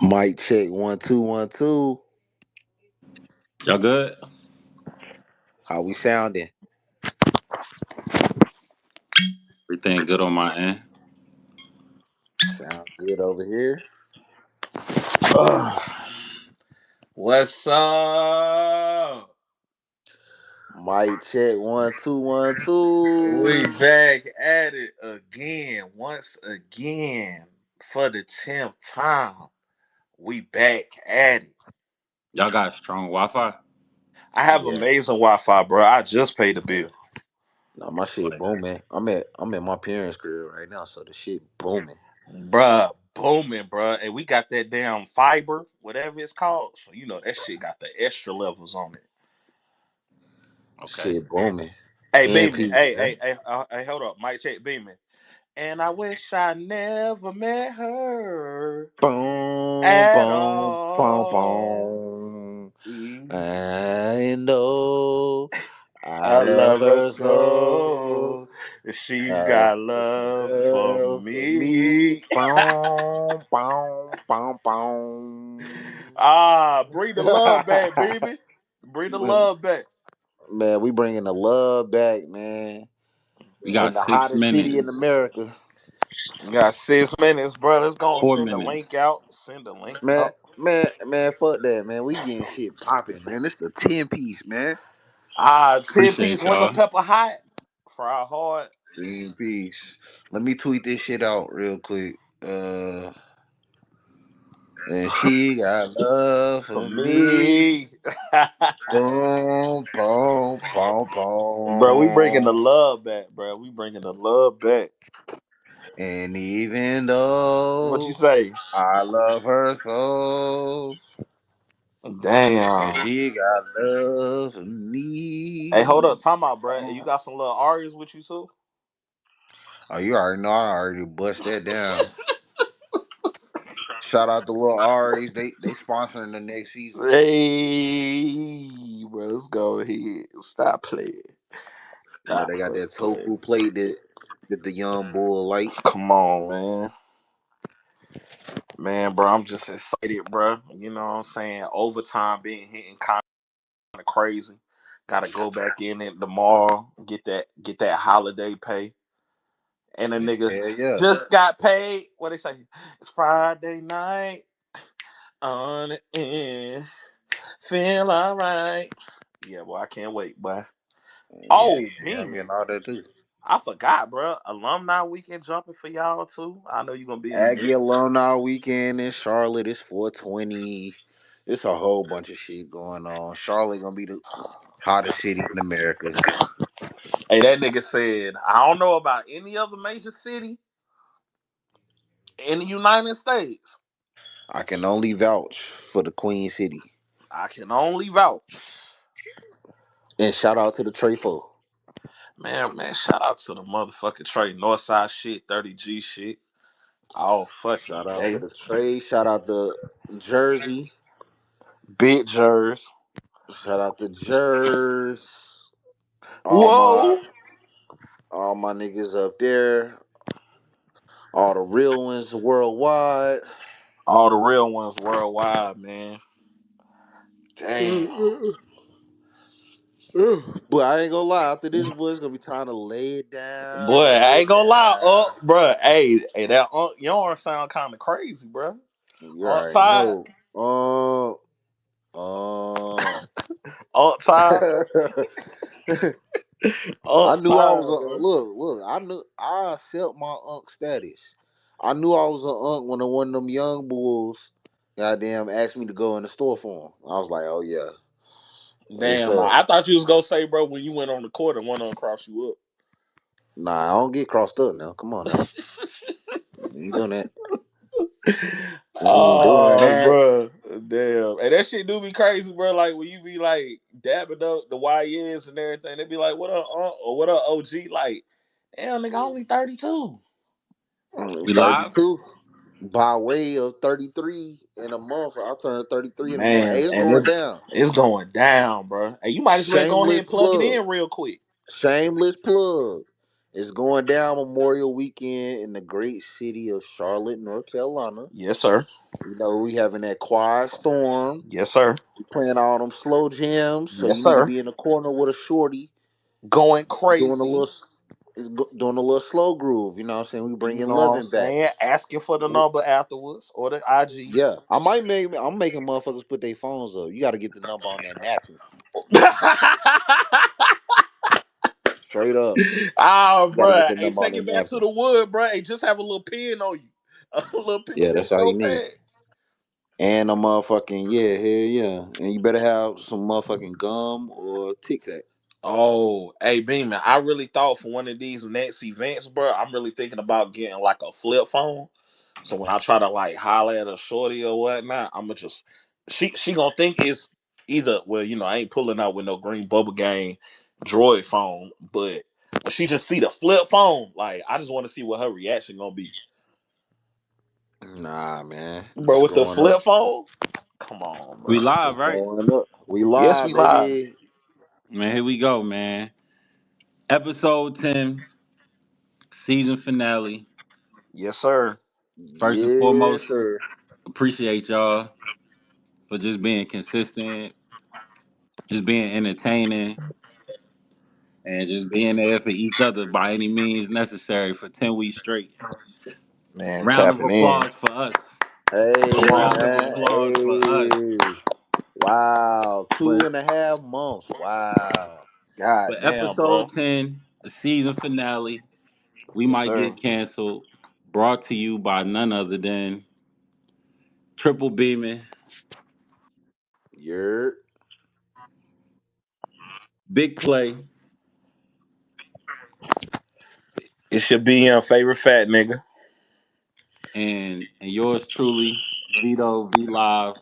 Mic check 1 2 1 2. Y'all good? How we sounding? Everything good on my end? Sound good over here. Ugh. What's up? Mic check 1 2 1 2. We back at it again, once again, for the 10th time. We back at it. Y'all got strong Wi-Fi? I have Yeah. amazing Wi-Fi, bro. I just paid the bill. Nah, my shit booming. I'm at my parents' crib right now, so the shit booming. Bruh, booming, bruh. And we got that damn fiber, whatever it's called. So, that shit got the extra levels on it. Okay. Shit booming. Hey, 10 Beeman. piece, Hey, man. hey, hey, hey, hold up. Mic check, Beeman. And I wish I never met her Boom, at boom, boom, all. boom. I know I I love love her her so. so. She's Uh, got love for for me. me. Boom, boom, boom, boom. Bring the love back, baby. Bring the love back. Man, we bringing the love back, man. We In got the 6 hottest city in minutes. America. You got 6 minutes, bro. Let's go and 4 send the link minutes. out. Send the link Man, out. man, fuck that, man. We getting shit popping, man. This the 10 piece, man. 10 piece Appreciate lemon y'all. pepper hot. Fry hard 10 piece. Let me tweet this shit out real quick. And she got love for for me. me. Boom, boom, boom, Bro, we bringing the boom. love back, bro. We bringing the love back. And even What you though say? I love her so, and Damn. she got love for Hey, hold me. up. Time out, bro. You got some little Arias with you, too? Oh, you already know I already bust that down. Shout out to Lil Aries. They sponsoring the next season. Hey, bro. Let's go ahead. Stop playing. Yeah, Stop they got that fucking playing. tofu plate that the young bull like. Come on, man. Man, bro, I'm just excited, bro. You know what I'm saying? Overtime being hitting kind of crazy. Gotta go back in it tomorrow. Get that holiday pay. And the nigga Hell yeah. just got paid. What they say? It's Friday night on the end. Feel alright. Yeah, boy, I can't wait, boy. Yeah, Oh, yeah, I'm Beeman. getting all that too. I forgot, bro. Alumni weekend jumping for y'all too. I know you're gonna be in the Aggie mix. alumni weekend in Charlotte is 420. It's a whole bunch of shit going on. Charlotte gonna be the hottest city in America. Hey, that nigga said, I don't know about any other major city in the United States. I can only vouch for the Queen City. I can only vouch. And shout out to the Trefo. Man, shout out to the motherfucking Trey Northside shit, 30G shit. Oh, fucking Shout out to Gale. the Trey. Shout out to Jersey. Big Jers. Shout out to Jers. All my Whoa. all my niggas up there. All the real ones worldwide. All the real ones worldwide, man. Damn. But I ain't gonna lie, after this, boy, it's gonna be time to lay it Boy, down, I lay ain't it gonna lie. down. Bro. Hey, that your sound kind of crazy, bro. You already Tired. know. Uh, Tired. I knew I was Tired, a bro. look. I knew I felt my unk status. I knew I was an unk when one of them young bulls, goddamn, asked me to go in the store for him. I was like, oh yeah, what's Damn, up? I thought you was gonna say, bro, when you went on the court and one of them crossed you Nah, I don't get crossed up now. Come on now, up. you ain't doing that. We ain't doing Oh, that. bro, damn, and that shit do be crazy, bro. Like when you be like dabbing up the YNs and everything, they be like, "What up, or what up, OG?" Like, damn, nigga, only 32. We live? 32 by way of 33 in a month. I'll turn 33 in a month. Hey, Man, it's and going down. it's going down, bro. And you might as well go ahead Shameless and plug it plug. in real quick. Shameless plug. It's going down Memorial Weekend in the great city of Charlotte, North Carolina. Yes, sir. You know, we having that quiet storm. Yes, sir. We playing all them slow jams, so Yes, you need to sir. be in the corner with a shorty Going doing a crazy. little doing a little slow groove. You know what I'm saying? We You bringing know what I'm loving back. saying? Asking for the number afterwards or the IG. Yeah, I'm making motherfuckers put their phones up. You got to get the number on that napkin. Straight up. Oh, You got to get bro. the Hey, number on take that it back to napkin. the wood, bro. Hey, just have a little pen on you. A little Yeah, pen, that's all you need. notepad. And a motherfucking yeah, hell yeah. And you better have some motherfucking gum or Tic Tac. Oh, hey, Beeman, I really thought for one of these next events, bro, I'm really thinking about getting like a flip phone. So when I try to like holler at a shorty or whatnot, I'ma just she gonna think it's either well, I ain't pulling out with no green bubble gang droid phone, but when she just see the flip phone, like I just want to see what her reaction gonna be. Nah, man, Bro, it's with the going up. flip phone, come on, We bro. live, It's right? going up. We Yes, we live, live. baby. Man, here we go, man. Episode 10, season finale. Yes, sir. First and Yes, foremost, sir. appreciate y'all for just being consistent, just being entertaining, and just being there for each other by any means necessary for 10 weeks straight. Man, Round of tapping in. applause for us. A Come Hey, on. round of man. applause for us. Hey. Wow. But 2.5 months. Wow. God for damn, bro. episode 10, the season finale, we Yes, might sir. get canceled. Brought to you by none other than Triple Beaming, You're Big Play, It should be your favorite fat nigga. and yours truly, Vito V Live,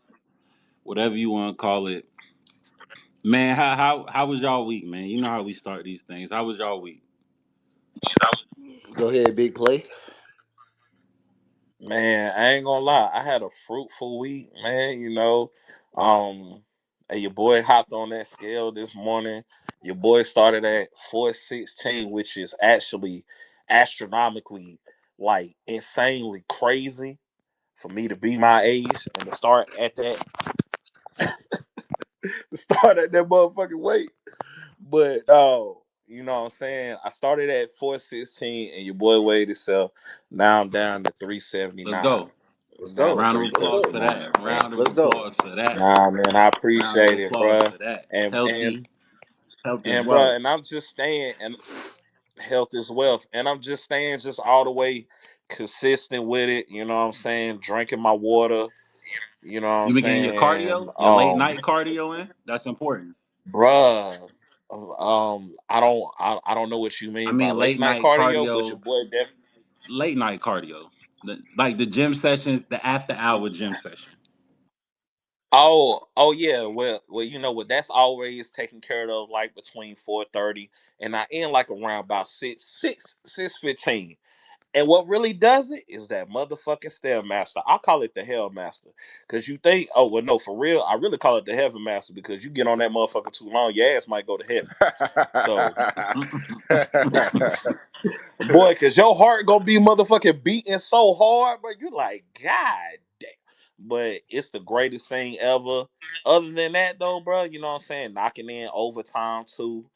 whatever you want to call it. Man, how was y'all week, man? You know how we start these things. How was y'all week? go ahead, big play. Man, I ain't gonna lie. I had a fruitful week, man. Um, and your boy hopped on that scale this morning. Your boy started at 416, which is actually astronomically, like, insanely crazy for me to be my age and to start at that, to start at that motherfucking weight. But you know what I'm saying? I started at 416 and your boy weighed himself. Now I'm down to Let's 379. go. Let's Down to go. Round of Let's applause go. 379, for that. man. Round of Let's go. applause for that. Nah, man, I Round of appreciate it, applause bruh. for that. And Healthy, health is and wealth. bruh, and I'm just staying and health is wealth. And I'm just staying just all the way consistent with it. You know what I'm saying? Drinking my water. You know what I'm You been getting your saying? cardio, your late night cardio in? That's important. Bruh. I don't know what you I mean by mean, late late night night cardio, but your cardio, boy definitely. late night cardio, like the gym sessions, the after hour gym session. Oh yeah. Well, you know what? That's always taken care of, like between 4:30, and I end like around about 6:15. And what really does it is that motherfucking stairmaster. I call it the hell master, because you think, oh well, no, for real, I really call it the heaven master because you get on that motherfucker too long, your ass might go to heaven. So, boy, because your heart gonna be motherfucking beating so hard, but you like, God damn. But it's the greatest thing ever. Other than that, though, bro, you know what I'm saying? Knocking in overtime too.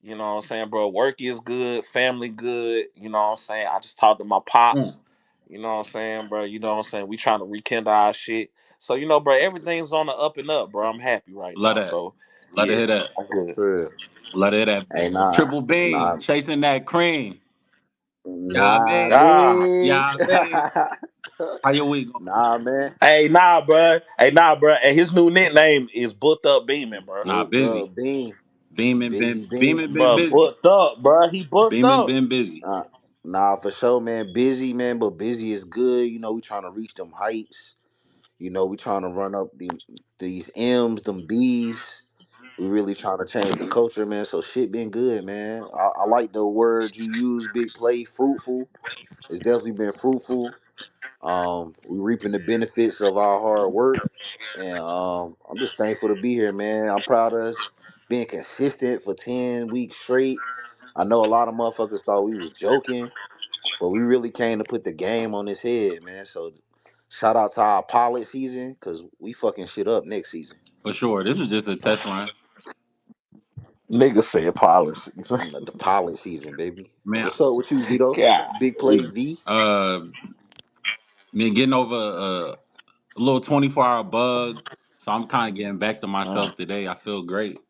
You know what I'm saying, bro? Work is good, family good. You know what I'm saying? I just talked to my Mm, pops. You know what I'm saying, bro? You know what I'm saying? We trying to rekindle our shit. So, bro, everything's on the up and up, bro. I'm happy right love now. that. So, Love to yeah, hear that. I'm good. Real. Love to hear that. Hey, nah, Triple beam, nah, chasing that cream. Yeah, I nah, mean, Ah. me. yeah, I mean. How your week going? Nah, man. Hey, nah, bro. Hey, nah, bro. And his new nickname is Booked Up Beaming, bro. Nah, Booked busy. up, beam, Been busy, beam. beaming, been Bro, busy. booked up, bro. He booked Beaming, up. been busy. Nah, for sure, man. Busy, man, but busy is good. You know, we trying to reach them heights. You know, we trying to run up these M's, them B's. We really trying to change the culture, man. So shit been good, man. I like the word you use, big play, fruitful. It's definitely been fruitful. We reaping the benefits of our hard work, and I'm just thankful to be here, man. I'm proud of us being consistent for 10 weeks straight. I know a lot of motherfuckers thought we was joking, but we really came to put the game on his head, man. So shout out to our pilot season, cause we fucking shit up next season. For sure. This is just a test run. Nigga said policies. The pilot season, baby. Man, What's up with you, Vito? God. Big play V. uh me getting over a little 24-hour bug. So I'm kind of getting back to myself today. I feel great.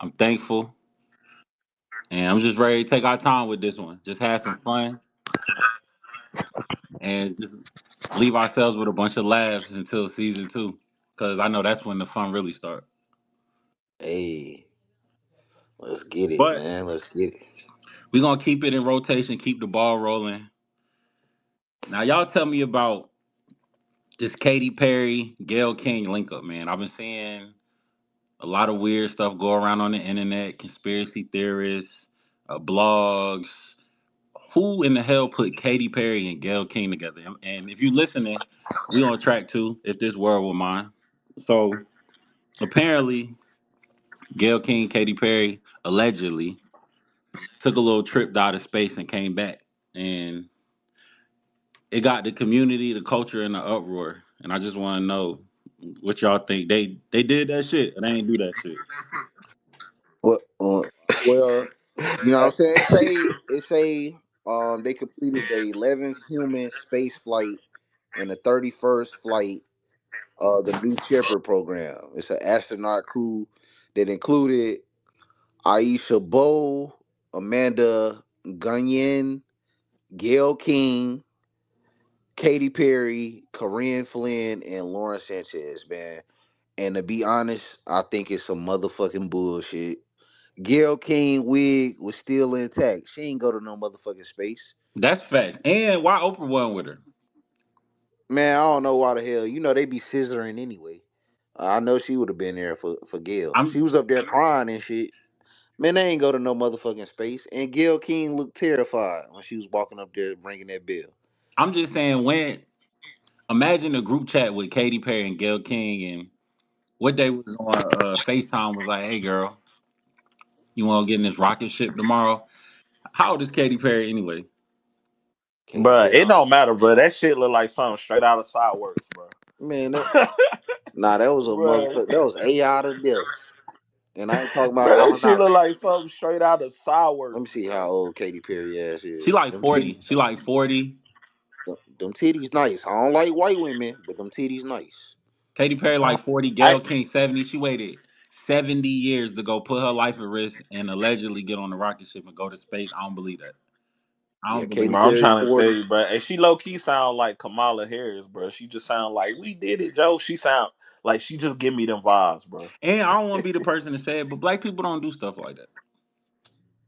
I'm thankful. And I'm just ready to take our time with this one. Just have some fun and just leave ourselves with a bunch of laughs until season two. Cause I know that's when the fun really starts. Hey, let's get it, But man. Let's get it. we're gonna keep it in rotation, keep the ball rolling. Now y'all tell me about this Katy Perry, Gale King link up, man. I've been seeing a lot of weird stuff go around on the internet, conspiracy theorists, blogs. Who in the hell put Katy Perry and Gale King together? And if you listening, we on track two, if this world were mine. So apparently, Gale King, Katy Perry, allegedly took a little trip out of space and came back. And it got the community, the culture in the uproar. And I just want to know what y'all think. They did that shit or they ain't do that shit. Well, well, you know what I'm saying? It say they completed the 11th human space flight and the 31st flight of the New Shepard program. It's an astronaut crew that included Ayesha Bow, Amanda Gunyan, Gail King, Katy Perry, Corinne Flynn, and Lauren Sanchez, man. And to be honest, I think it's some motherfucking bullshit. Gail King wig was still intact. She ain't go to no motherfucking space. That's facts. And why Oprah wasn't with her? Man, I don't know why the hell. You know they be scissoring anyway. I know she would have been there for Gail. I'm She was up there crying and shit. Man, they ain't go to no motherfucking space. And Gail King looked terrified when she was walking up there ringing that bell. I'm just saying when imagine a group chat with Katy Perry and Gayle King and what they was on FaceTime was like, hey girl, you wanna get in this rocket ship tomorrow? How old is Katy Perry anyway? Katy Bruh, Perry. it don't matter, bro. That shit look like something straight out of Sideworks, bro. Man, nah, that was a Bruh. motherfucker. That was AI to death. And I ain't talking about Bro, that Allen shit look Iverson. like something straight out of Let me Sideworks, see how bro. old Katy Perry ass She is. like Them 40. titties. She like 40. Them titties nice. I don't like white women, but them titties nice. Katy Perry like 40, I Gayle King 70. She waited 70 years to go put her life at risk and allegedly get on the rocket ship and go to space. I don't believe that. I Yeah, don't Katy believe Bro, that. I'm Perry trying to tell 40. you, bro. And she low key sound like Kamala Harris, bro. She just sound like we did it, Joe. She sound like she just give me them vibes, bro. And I don't want to be the person to say it, but black people don't do stuff like that.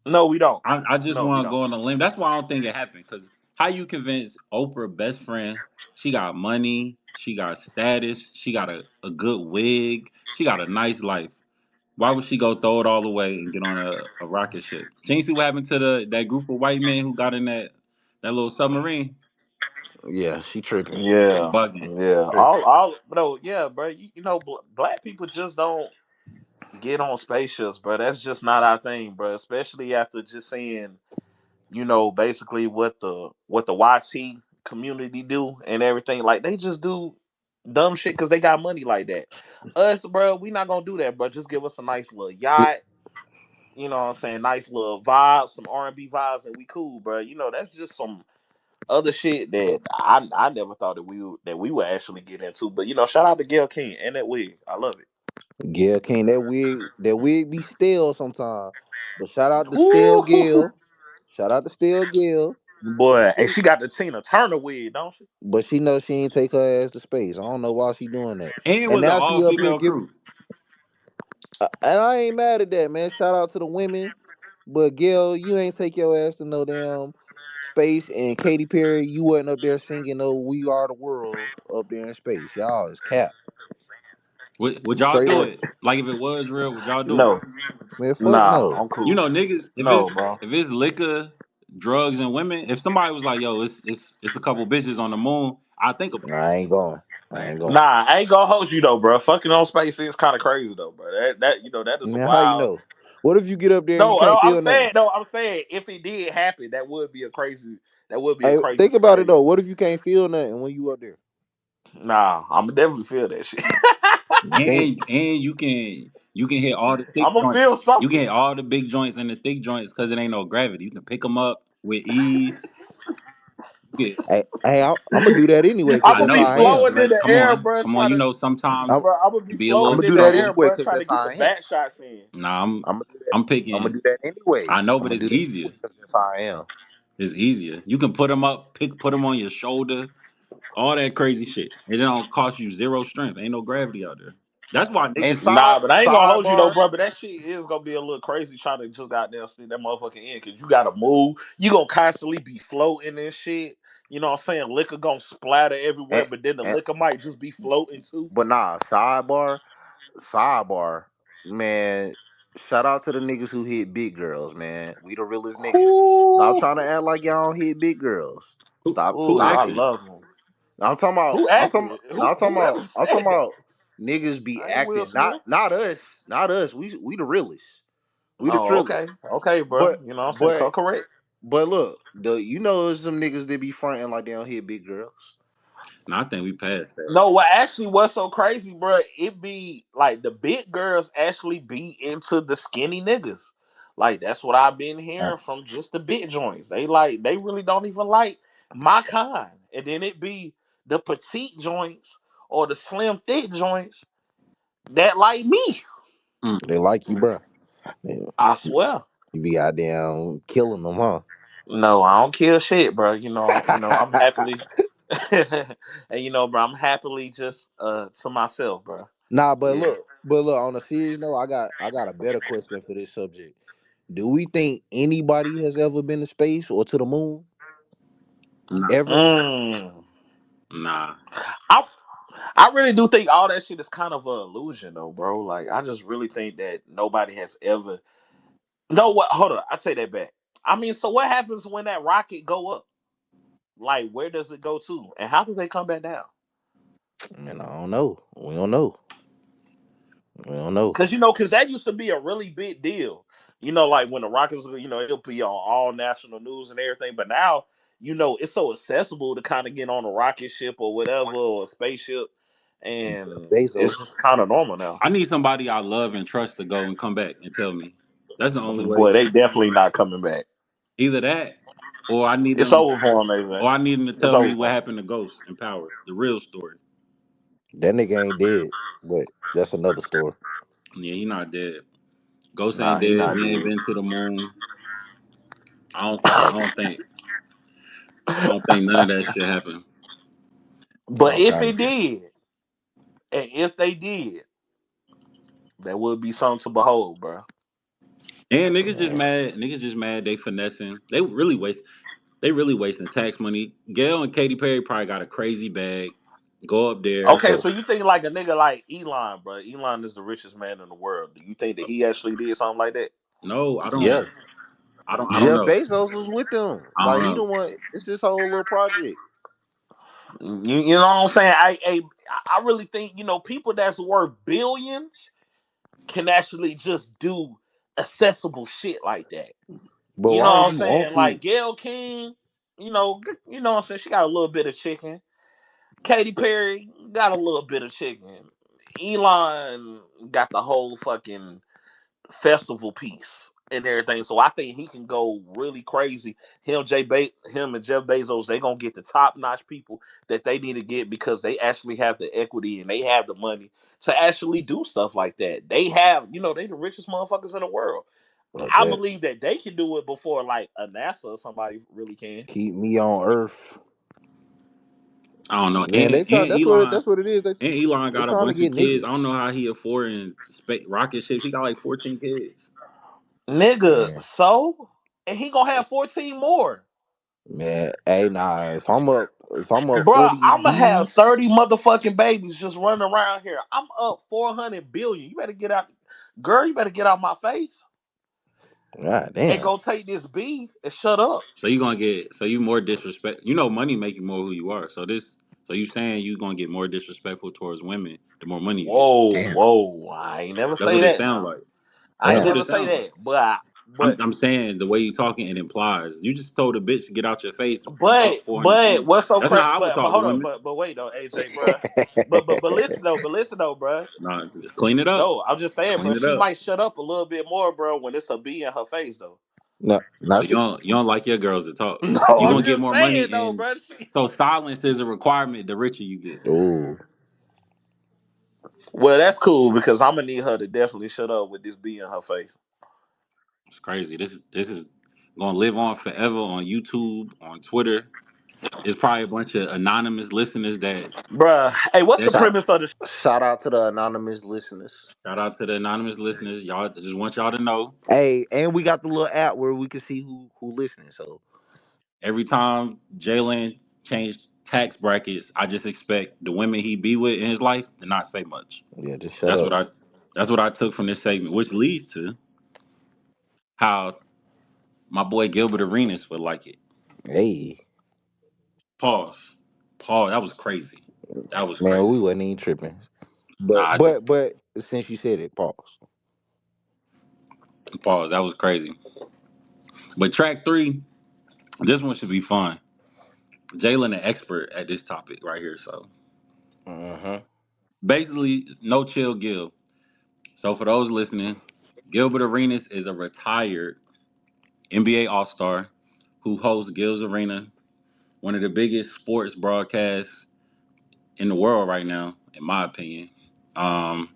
No, we don't. I just No, we want to don't. go on a limb. That's why I don't think it happened. Because how you convince Oprah best friend? She got money. She got status. She got a good wig. She got a nice life. Why would she go throw it all away and get on a rocket ship? She ain't see what happened to that group of white men who got in that little submarine. Yeah, she tripping. Yeah, Bugging. yeah. Tripping. Bro, yeah, bro. You know, black people just don't get on spaceships, bro. That's just not our thing, bro. Especially after just seeing, basically what the YT community do and everything. Like they just do dumb shit because they got money like that. Us, bro, we not gonna do that, bro. Just give us a nice little yacht. You know what I'm saying? Nice little vibes, some R&B vibes, and we cool, bro. That's just some other shit that I never thought that we would actually get into. But shout out to Gail King and that wig. I love it. Gail King, that wig be stale sometimes. But shout out to Stale Woo! Gail. Shout out to Stale Gail. But Boy, and she she got the Tina Turner wig, don't she? but she knows she ain't take her ass to space. I don't know why she doing that. And it And was an now all she up here female giving crew. and I ain't mad at that, man. Shout out to the women. But Gail, you ain't take your ass to no damn space. And Katy Perry, you wasn't up there singing no "We Are the World" up there in space. Y'all is cap. Would y'all Straight do up, it? Like if it was real, would y'all do it? No, man. Fuck nah, no. I'm You cool. know, niggas. If No, it's bro. if it's liquor, drugs, and women. If somebody was like, "Yo, it's a couple bitches on the moon," I think about I ain't going. I ain't going. Nah, I ain't gonna hold you though, bro. Fucking on space is kind of crazy though, bro. That is a Man, how you wild. know? What if you get up there and you No, can't no, I'm feel saying nothing? no, I'm saying if it did happen, that would be a crazy. That would be a Hey, crazy think about it scenario. though. What if you can't feel nothing when you up there? Nah, I'm gonna definitely feel that shit. You think? And you can hit all the thick I'm gonna joints. feel You can something. hit all the big joints and the thick joints because it ain't no gravity. You can pick them up with ease. You can, Hey, I'm gonna do that anyway I'm because I gonna that's how be know, I but am. floating in the come air, on, bro. come on. Try You to, know, sometimes I'm, bro. I'm gonna it be be a little I'm floating gonna in do the that stronger. air, anyway bro. because Trying to that's how get the I am. back shots in. Nah, I'm gonna do that. I'm I'm gonna picking. do that anyway. I know, I'm but gonna it's do that easier. anyway because that's how I am. It's easier. You can put them up, put them on your shoulder, all that crazy shit. It don't cost you zero strength. Ain't no gravity out there. That's why And niggas. Nah, but I ain't gonna hold you though, sidebar. bro. But that shit is gonna be a little crazy trying to just goddamn stick that motherfucker in because you gotta move. You gonna constantly be floating and shit. You know what I'm saying? Liquor gonna splatter everywhere, And, but then the and liquor might just be floating too. but nah, sidebar, man. Shout out to the niggas who hit big girls, man. We the realest niggas. Stop Ooh, trying to act like y'all don't hit big girls. Stop, Who ooh, stop I it. acting? love them. I'm talking about. Who I'm talking. acted? No, Whoever I'm said talking that? about niggas be I ain't Will acting. Not Smith. not us. Not us. We the realest. We the Oh, trillest. okay, okay, bro. But You know what I'm saying? but Correct. but look, there's some niggas that be fronting like they don't hit big girls. No, I think we passed that. No, what actually what's so crazy, bro? It be like the big girls actually be into the skinny niggas. Like that's what I've been hearing from just the big joints. They really don't even like my kind. And then it be the petite joints or the slim thick joints that like me. Mm. They like you, bro. I swear. You be out there killing them, huh? No, I don't kill shit, bro. I'm happily and bro, I'm happily just to myself, bro. Nah, Yeah. but look. On a serious note, I got a better question for this subject. Do we think anybody has ever been to space or to the moon Nah, ever? Mm. nah. I I really do think all that shit is kind of an illusion, though, bro. Like, I just really think that nobody has ever. No, what? Hold on, I take that back. I mean, so what happens when that rocket go up? Like, where does it go to, and how do they come back down? Man, I don't know. We don't know. We don't know. Because that used to be a really big deal. Like when the Rockets, it'll be on all national news and everything. But now, it's so accessible to kind of get on a rocket ship or whatever or a spaceship, Jeff and it's Bezos. just kind of normal now. I need somebody I love and trust to go and come back and tell me. That's the only way. Boy, they definitely not coming back. Either that, or I need It's them, over for him, man. or I need them to It's tell over me what for him. happened to Ghost and Power, the real story. That nigga ain't dead, but that's another story. Yeah, he not dead. Ghost Nah, ain't he dead. not He ain't dead. been to the moon. I don't think none of that shit happened. But All if kind of it shit. did, and if they did, that would be something to behold, bro. And niggas just Man. mad. Niggas just mad. They finessing. They really waste. They really wasting tax money. Gale and Katy Perry probably got a crazy bag. Go up there. Okay, so you think like a nigga like Elon, bro? Elon is the richest man in the world. Do you think that he actually did something like that? No, I don't. Yeah. I don't Jeff know. Bezos was with them. I don't Like he know. the one. It's his whole little project. You know what I'm saying? I really think people that's worth billions can actually just do accessible shit like that. But You know why what would I'm you want saying? to? Like Gail King, what I'm saying? She got a little bit of chicken. Katy Perry got a little bit of chicken. Elon got the whole fucking festival piece and everything. So I think he can go really crazy. Him and Jeff Bezos, they gonna get the top notch people that they need to get because they actually have the equity and they have the money to actually do stuff like that. They the richest motherfuckers in the world. I I bet. believe that they can do it before like a NASA or somebody really can. Keep me on Earth. I don't know. Man, they trying. That's what it is. And Elon They got a trying to bunch of get kids. niggas. I don't know how he affording rocket ships. He got like 14 kids. Nigga, Man, so and he gonna have 14 more. man. Hey, nah. If I'm up Bruh, 40 I'm gonna have MDs. 30 motherfucking babies just running around here. I'm up 400 billion. You better get out, girl. You better get out my face God and damn. go take this B and shut up. So you gonna get so you more disrespect. You know, money make you more who you are. So you saying you gonna get more disrespectful towards women the more money you get. Whoa, Damn. whoa. I ain't never That's say what it that sounds now. like. I That's ain't Damn. what it never say sounds like. that, I'm saying the way you talking, it implies you just told a bitch to get out your face up for an but opinion. what's so That's not crazy? how I would But talk to hold on, women. but wait though, AJ, bro. But listen though, bro. Nah, just clean it up. No, I'm just saying, bro. Clean it She up. might shut up a little bit more, bro, when it's a B in her face, though. No, So not she. you don't like your girls to talk. No, You I'm gonna get just more saying money, though, and bro. so silence is a requirement. The richer you get. Ooh, Well, that's cool because I'm gonna need her to definitely shut up with this B in her face, It's crazy. This is gonna live on forever on YouTube, on Twitter. There's probably a bunch of anonymous listeners Bruh. Hey, what's the that shout premise of the? shout out to the anonymous listeners. shout out to the anonymous listeners. Y'all just want y'all to know Hey, and we got the little app where we can see who listening. So every time Jalen changed tax brackets, I just expect the women he be with in his life to not say much. yeah, just shut That's up. what I that's what I took from this segment, which leads to how my boy Gilbert Arenas would like it. Hey, Pause. Pause. That was crazy. That was man, crazy. we wasn't even tripping. Nah, But I just but but since you said it, pause. pause. That was crazy. But track three, this one should be fun. Jalen, an expert at this topic right here. So Mm-hmm. basically, no chill Gil. So for those listening, Gilbert Arenas is a retired NBA All Star who hosts Gil's Arena, one of the biggest sports broadcasts in the world right now, in my opinion. Um,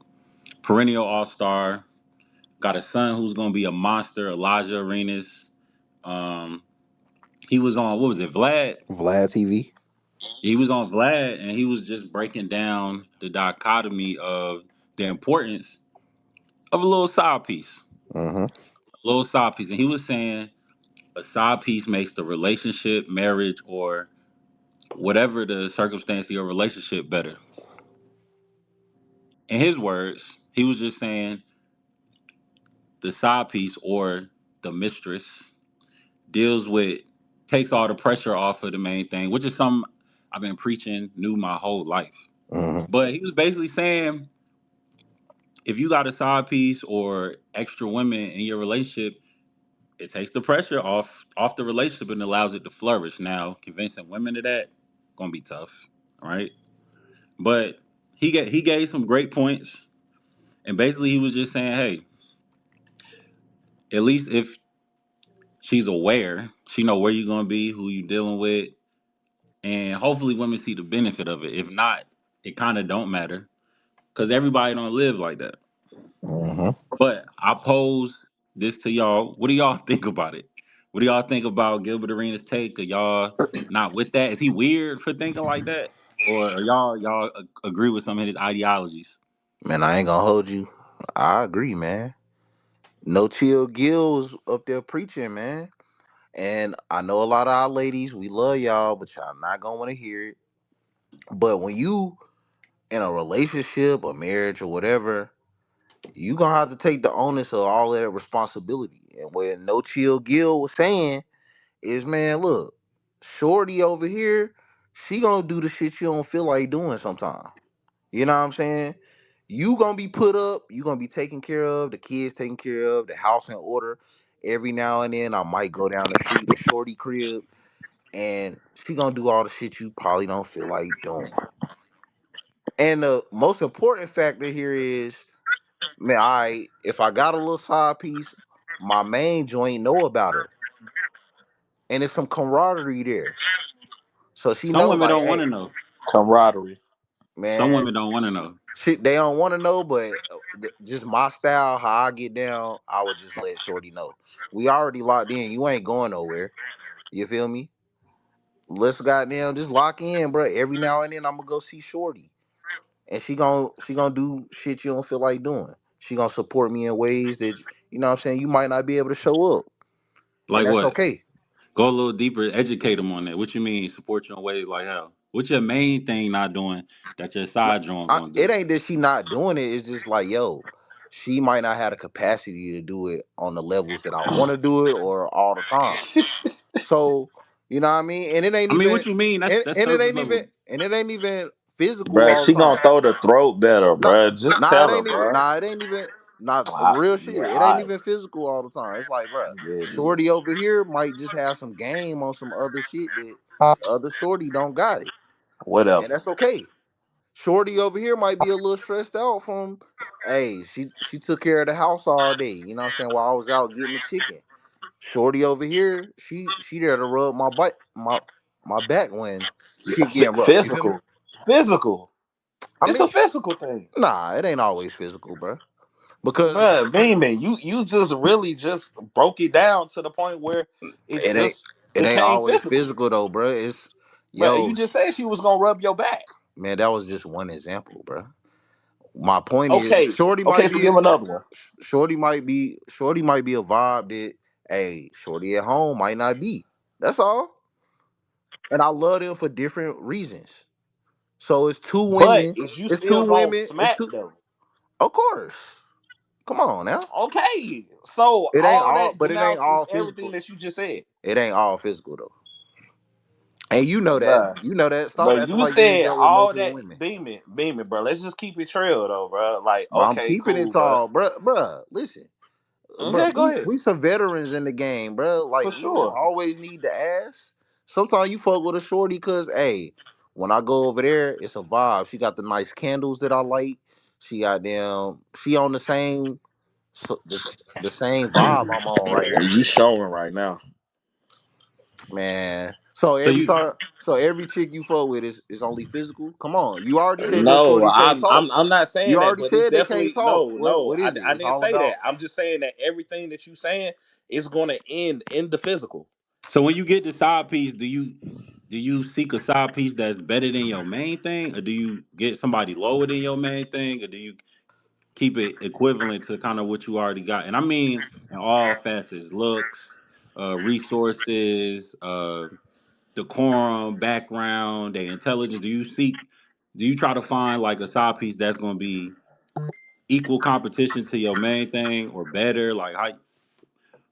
Perennial All Star, got a son who's gonna be a monster, Elijah Arenas. Um, he was on what was it, Vlad? Vlad TV. He was on Vlad, and he was just breaking down the dichotomy of the importance of a little side piece, Mm-hmm. a little side piece, and he was saying a side piece makes the relationship, marriage, or whatever the circumstance of your relationship better. In his words, he was just saying the side piece or the mistress deals with takes all the pressure off of the main thing, which is something I've been preaching new my whole life. Mm-hmm. But he was basically saying if you got a side piece or extra women in your relationship, it takes the pressure off the relationship and allows it to flourish. Now, convincing women of that gonna be tough, all right? But he gave some great points, and basically he was just saying, hey, at least if she's aware, she know where you're gonna be, who you dealing with, and hopefully women see the benefit of it. If not, it kind of don't matter because everybody don't live like that. Mm-hmm. But I pose this to y'all. What do y'all think about it? What do y'all think about Gilbert Arenas' take? Are y'all not with that? Is he weird for thinking like that, or are y'all agree with some of his ideologies? Man, I ain't gonna hold you. I agree, man. No chill Gills up there preaching, man. And I know a lot of our ladies, we love y'all, but y'all not gonna want to hear it. But when you in a relationship or marriage or whatever, you gonna have to take the onus of all that responsibility. And what No Chill Gil was saying is, man, look, Shorty over here, she gonna do the shit you don't feel like doing sometimes. You know what I'm saying? You gonna be put up, you gonna be taken care of, the kids taken care of, the house in order. Every now and then I might go down the street to Shorty crib and she gonna do all the shit you probably don't feel like doing. And the most important factor here is, man, if I got a little side piece, my main joint know about her. And it's some camaraderie there. So she Some know women like, don't want hey, to know. camaraderie. Some man, women don't want to know. shit, they don't want to know, but just my style, how I get down, I would just let Shorty know. We already locked in. You ain't going nowhere. You feel me? Let's goddamn just lock in, bro. Every now and then I'm gonna go see Shorty, and she gonna do shit you don't feel like doing. She gonna support me in ways that you know what I'm saying you might not be able to show up, and Like that's what? okay. Go a little deeper. Educate them on that. What you mean? Support you in ways like how? What's your main thing not doing that your Like, side joint gonna it do? ain't that she not doing it. It's just like, yo, she might not have the capacity to do it on the levels that I want to do it or all the time. So, you know what I mean? And it ain't I mean, even what you mean? and, That's and it surface ain't level. even and it ain't even physical Bruh, all the she gonna time. throw the throat better, Nah, bruh. Just nah, it tell her, ain't even bruh. nah, it ain't even Not real shit. Yeah, It all ain't right. even physical all the time. It's like, bruh, Yeah, it shorty is. over here might just have some game on some other shit that the other shorty don't got it, and Whatever. that's okay. Shorty over here might be a little stressed out from, hey, she took care of the house all day. You know what I'm saying? While I was out getting the chicken. Shorty over here, she there to rub my back when shit getting rough. You feel me? Physical. Physical. I It's a mean, physical thing. nah, it ain't always physical, bruh. Because Bruh, Beeman, you just really just broke it down to the point where it it ain't just it ain't became always physical. physical though, bruh. It's But you yo, just said she was gonna rub your back. man, that was just one example, bruh. My point is, Okay. Okay, so give another one. shorty might be a vibe that, hey, shorty at home might not be. That's all. And I love them for different reasons. So it's two But women. is you It's still two gonna women. It's smack two. though? Of course. Come on now. Okay. So It ain't all all, that but it ain't denounces all everything physical. that you just said. It ain't all physical though. And you know that. Bruh. You know that. Stop But acting you like you ain't said dealt with all multiple that women. beaming, bro. Let's just keep it trail though, bro. Like, But I'm okay, keeping it cool, bro. tall, bruh. Listen, bro. Okay, go We ahead. we some veterans in the game, bro. For Like we don't sure. always need to ask. Sometimes you fuck with a shorty, cause hey, when I go over there, it's a vibe. She got the nice candles that I like. She got them. She on the same, the same vibe I'm on right now, You showing right now. man. So So every you time, so every chick you fuck with is only physical. Come on, you already said your No, shorties can't I'm talk. I'm I'm not You saying that, already but it's said they can't definitely talk. no, What no. what is it? I It's didn't all say about. that. I'm just saying that everything that you saying is going to end in the physical. so when you get the side piece, do you seek a side piece that's better than your main thing, or do you get somebody lower than your main thing, or do you keep it equivalent to kind of what you already got? And I mean in all facets: looks, resources, decorum, background, their intelligence. Do you try to find like a side piece that's going to be equal competition to your main thing or better? Like,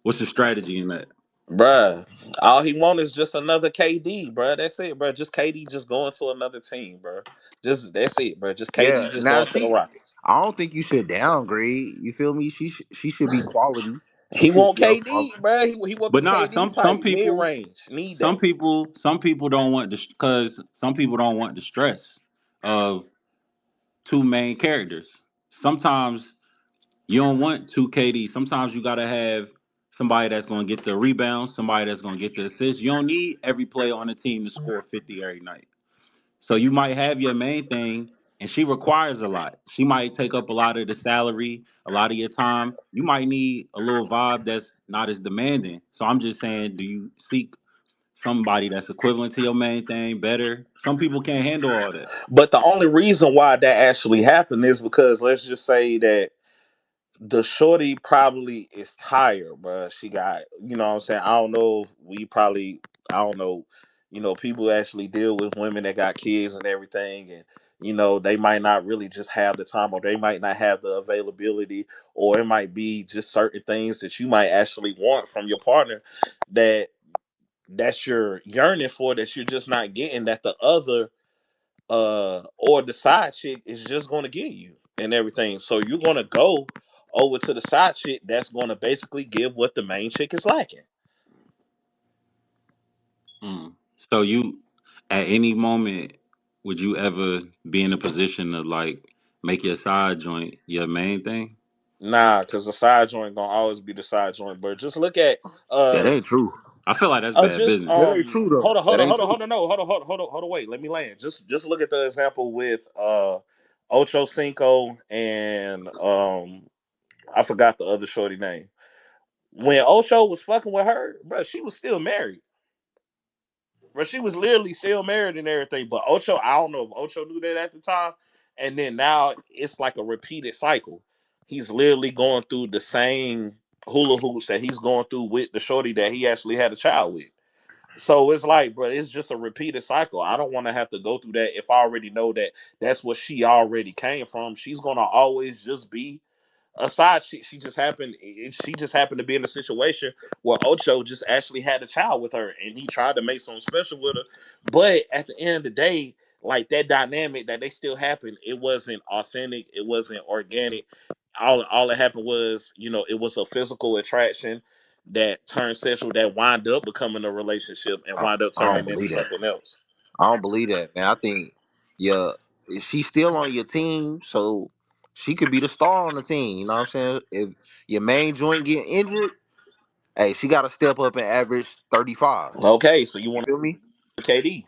what's the strategy in that? Bruh, all he want is just another KD, bruh. That's it, bruh. Just KD just going to another team, bruh. Just that's it, bruh. Just KD Yeah. just Now going to the she. Rockets. I don't think you should downgrade. You feel me? She should be quality. She He should want be up. KD, bruh. He want But them nah, KD some type mid people, range. Need some that. people, some people don't want the because some people don't want the stress of two main characters. Sometimes you don't want two KD. Sometimes you gotta have somebody that's gonna get the rebound, somebody that's gonna get the assist. You don't need every player on the team to score 50 every night. So you might have your main thing, and she requires a lot. She might take up a lot of the salary, a lot of your time. You might need a little vibe that's not as demanding. So I'm just saying, do you seek somebody that's equivalent to your main thing, better? Some people can't handle all that. But the only reason why that actually happened is because let's just say that the shorty probably is tired, bro. She got, you know what I'm saying? I don't know if we probably, I don't know, people actually deal with women that got kids and everything. And, they might not really just have the time or they might not have the availability, or it might be just certain things that you might actually want from your partner that you're yearning for that you're just not getting that the other or the side chick is just going to give you and everything. So you're going to go over to the side chick that's going to basically give what the main chick is lacking. Mm. So you, at any moment, would you ever be in a position to like make your side joint your main thing? Nah, because the side joint gonna always be the side joint. But just look at That uh ain't true. I feel like that's bad just business. That ain't true though. hold on, hold That on, ain't hold on, true. hold on, no, hold on, wait, let me land. Just look at the example with Ocho Cinco and I forgot the other shorty name. When Ocho was fucking with her, bro, she was still married. But she was literally still married and everything. But Ocho, I don't know if Ocho knew that at the time. And then now it's like a repeated cycle. He's literally going through the same hula hoops that he's going through with the shorty that he actually had a child with. So it's like, bro, it's just a repeated cycle. I don't want to have to go through that if I already know that that's what she already came from. She's gonna always just be aside. She just happened to be in a situation where Ocho just actually had a child with her and he tried to make something special with her. But at the end of the day, like that dynamic that they still happened, it wasn't authentic, it wasn't organic, all that happened was, it was a physical attraction that turned sexual, that wind up becoming a relationship and I, wind up I don't turning into believe that. something else. I don't believe that, man. I think yeah, she's still on your team, so she could be the star on the team. You know what I'm saying? If your main joint get injured, hey, she got to step up and average 35. Okay, so you You want feel me? KD.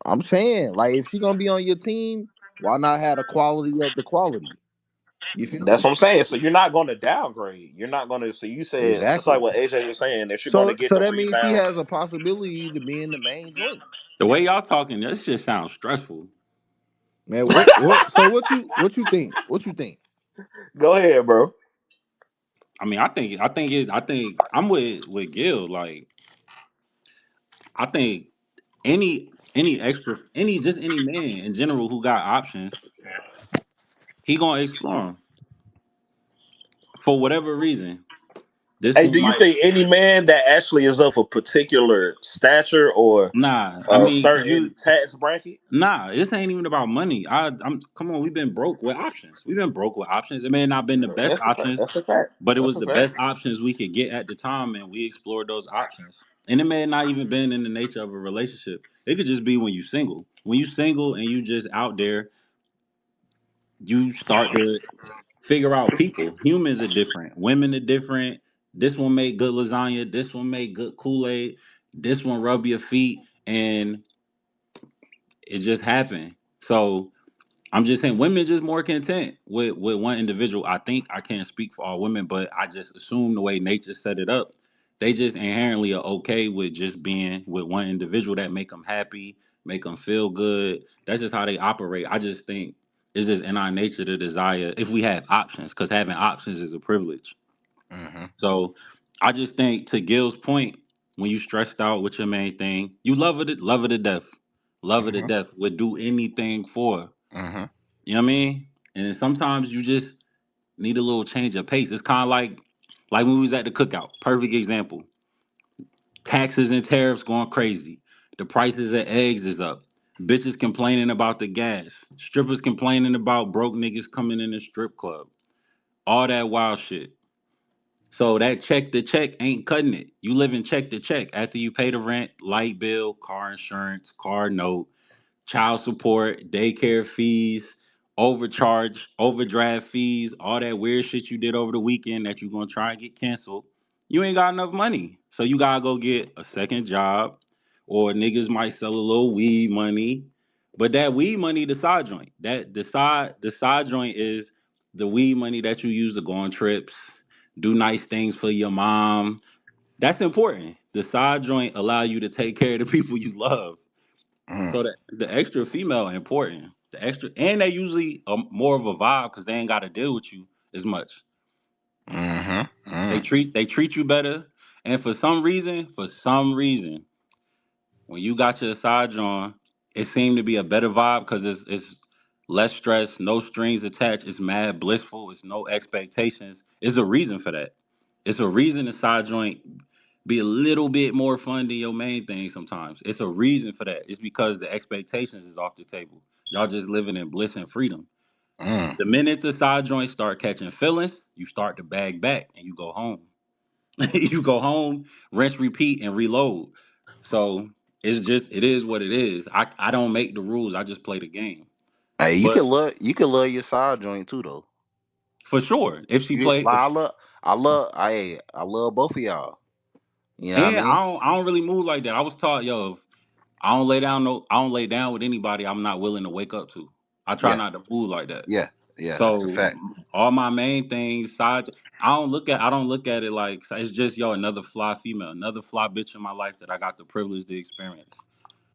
I'm saying, like, if she gonna be on your team, why not have the quality of the quality? You feel That's me? what I'm saying. So you're not going to downgrade. You're not going to. So you said, just like Exactly. what AJ was saying, that you're going to So, get so the that means she rebound. has a possibility to be in the main joint, The way y'all talking, this just sounds stressful. man. What? So what you think? What you think? Go ahead, bro. I mean, I think I'm with Gil. Like, I think any extra any man in general who got options, he gonna explore them for whatever reason. This Hey, one do you might think any man that actually is of a particular stature or nah. I a mean, you certain tax bracket? nah. This ain't even about money. I'm come on. We've been broke with options. We've been broke with options. It may not been the best That's a fact. options, That's a fact. but it That's was a the fact. best options we could get at the time, and we explored those options. And it may not even been in the nature of a relationship. It could just be when you single. When you single and you just out there, you start to figure out people. Humans are different. Women are different. This one made good lasagna. This one made good Kool-Aid. This one rub your feet, and it just happened. So I'm just saying, women just more content with one individual. I think I can't speak for all women, but I just assume the way nature set it up, they just inherently are okay with just being with one individual that make them happy, make them feel good. That's just how they operate. I just think it's just in our nature to desire if we have options, because having options is a privilege. Mm-hmm. So I just think to Gil's point, when you stressed out with your main thing, you love her to death. Love her to Mm-hmm. death. Would do anything for her. Mm-hmm. You know what I mean? And sometimes you just need a little change of pace. It's kind of like when we was at the cookout. Perfect example. Taxes and tariffs going crazy. The prices of eggs is up. Bitches complaining about the gas. Strippers complaining about broke niggas coming in the strip club. All that wild shit. So that check to check ain't cutting it. You live in check to check after you pay the rent, light bill, car insurance, car note, child support, daycare fees, overcharge, overdraft fees, all that weird shit you did over the weekend that you're gonna try and get canceled. You ain't got enough money. So you gotta go get a second job, or niggas might sell a little weed money. But that weed money, the side joint. That the side joint is the weed money that you use to go on trips, do nice things for your mom. That's important. The side joint allow you to take care of the people you love. So the extra female important. The extra, and they usually are more of a vibe because they ain't got to deal with you as much. Mm-hmm. They treat you better, and for some reason, when you got your side on, it seemed to be a better vibe because it's less stress, no strings attached. It's mad blissful. It's no expectations. It's a reason for that. It's a reason the side joint be a little bit more fun than your main thing sometimes. It's a reason for that. It's because the expectations is off the table. Y'all just living in bliss and freedom. Mm. The minute the side joints start catching feelings, you start to bag back and you go home. You go home, rinse, repeat, and reload. So it is what it is. I don't make the rules. I just play the game. Hey, But you can love your side joint too, though. for sure, if she You play, like if I love both of y'all. You know what I and mean? I don't really move like that. I was taught, yo, if I don't lay down with anybody I'm not willing to wake up to. I try Yeah, not to move like that. yeah, yeah. That's a So fact. all my main things, side, I don't look at it like it's just yo another fly female, another fly bitch in my life that I got the privilege to experience.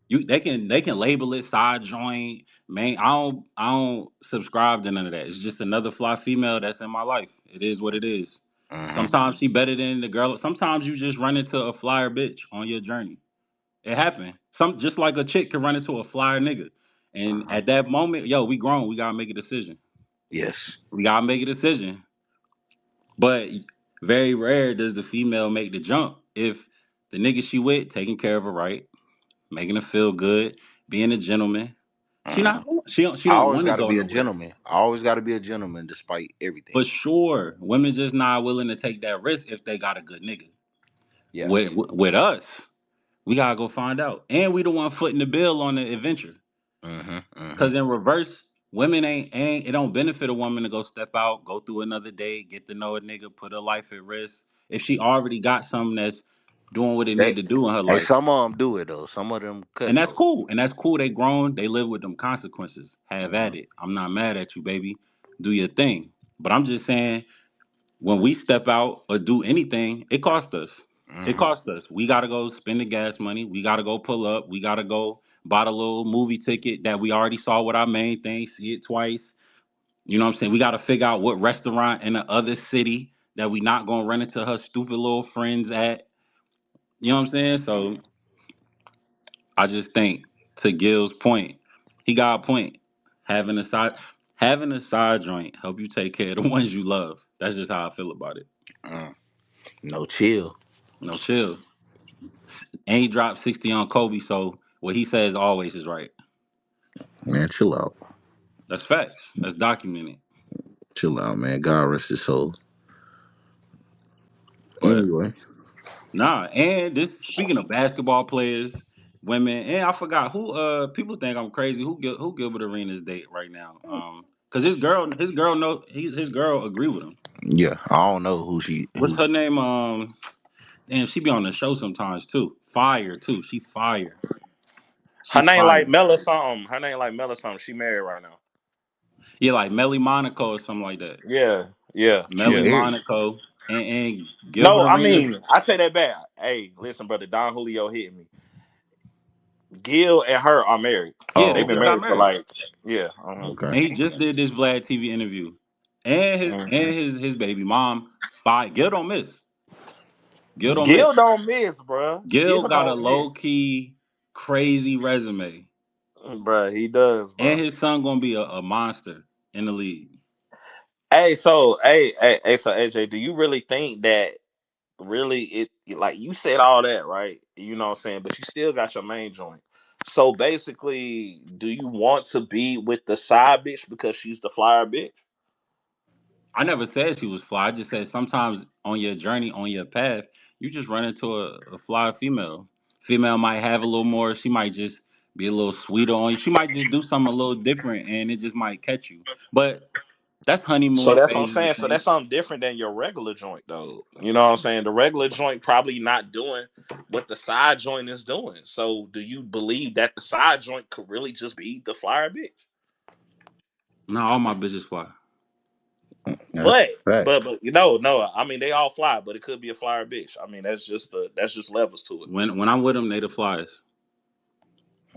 They can label it side joint, man. I don't subscribe to none of that. It's just another fly female that's in my life. It is what it is. Mm-hmm. Sometimes she better than the girl. Sometimes you just run into a flyer bitch on your journey. It happened. Some just like a chick can run into a flyer nigga. And Uh-huh. at that moment, yo, we grown. We gotta make a decision. Yes. We gotta make a decision. But very rare does the female make the jump if the nigga she with taking care of her right, making her feel good, being a gentleman. She not going. She I don't always want to got to go be a nowhere. gentleman. I always got to be a gentleman despite For everything. sure, women just not willing to take that risk if they got a good nigga. Yeah. With us, we gotta go find out, and we the one footing the bill on the adventure. Mm-hmm. Mm-hmm. Cause in reverse, women ain't it don't benefit a woman to go step out, go through another date, get to know a nigga, put her life at risk. If she already got something that's doing what it They, need to do in her hey, life. some of them do it though. Some of them And that's cutthroat. cool. And that's cool. They grown. They live with them consequences. Have Mm-hmm. at it. I'm not mad at you, baby. Do your thing. But I'm just saying, when we step out or do anything, it costs us. It Mm-hmm. costs us. We gotta go spend the gas money. We gotta go pull up. We gotta go buy the little movie ticket that we already saw with our main thing, see it twice. You know what I'm saying? We gotta figure out what restaurant in the other city that we not gonna run into her stupid little friends at. You know what I'm saying? So I just think, to Gil's point, he got a point. Having a side having a side joint help you take care of the ones you love. That's just how I feel about it. Mm. No chill. No, chill. And he dropped 60 on Kobe, so what he says always is right. Man, chill out. That's facts. That's documented. Chill out, man. God rest his soul. But Anyway. nah, and this, speaking of basketball players, women, and I forgot who people think I'm crazy. Who Gilbert Arenas date right now? Cause his girl know his girl agree with him. Yeah. I don't know who she What's who her name? Damn, she be on the show sometimes too. Fire too. She fire. She Her name like fire. Mela something. Her name like Mela something. She married right now. Yeah, like Melly Monaco or something like that. Yeah, yeah, she Melly yeah. married. Monaco and Gilbert No, I Arenas. mean, I say that back. Hey, listen, brother, Don Julio hit me. Gil and her are married. Yeah, Oh, they They've been just okay. got married for married. like, yeah. Uh-huh. Okay. And he just did this Vlad TV interview. And his Mhm. and his baby mom, fire. Gil don't miss. Gil don't Gil miss. don't miss, bro. Gil Gil got a don't miss, low key crazy resume. bro. He does, And bro. his son gonna be a monster in the league. So AJ, do you really think that really it like you said all that, right? You know what I'm saying, but you still got your main joint. So basically, do you want to be with the side bitch because she's the flyer bitch? I never said she was fly. I just said sometimes on your journey, on your path, you just run into a fly female. Female might have a little more. She might just be a little sweeter on you. She might just do something a little different, and it just might catch you. But that's So honeymoon that's what I'm phases saying. of So that's things. something different than your regular joint, though. You know what I'm saying? The regular joint probably not doing what the side joint is doing. So do you believe that the side joint could really just be the flyer bitch? No, all my bitches fly. That's But a fact. but you know, no, I mean they all fly, but it could be a flyer bitch. I mean that's just levels to it. When I'm with them, they the flies.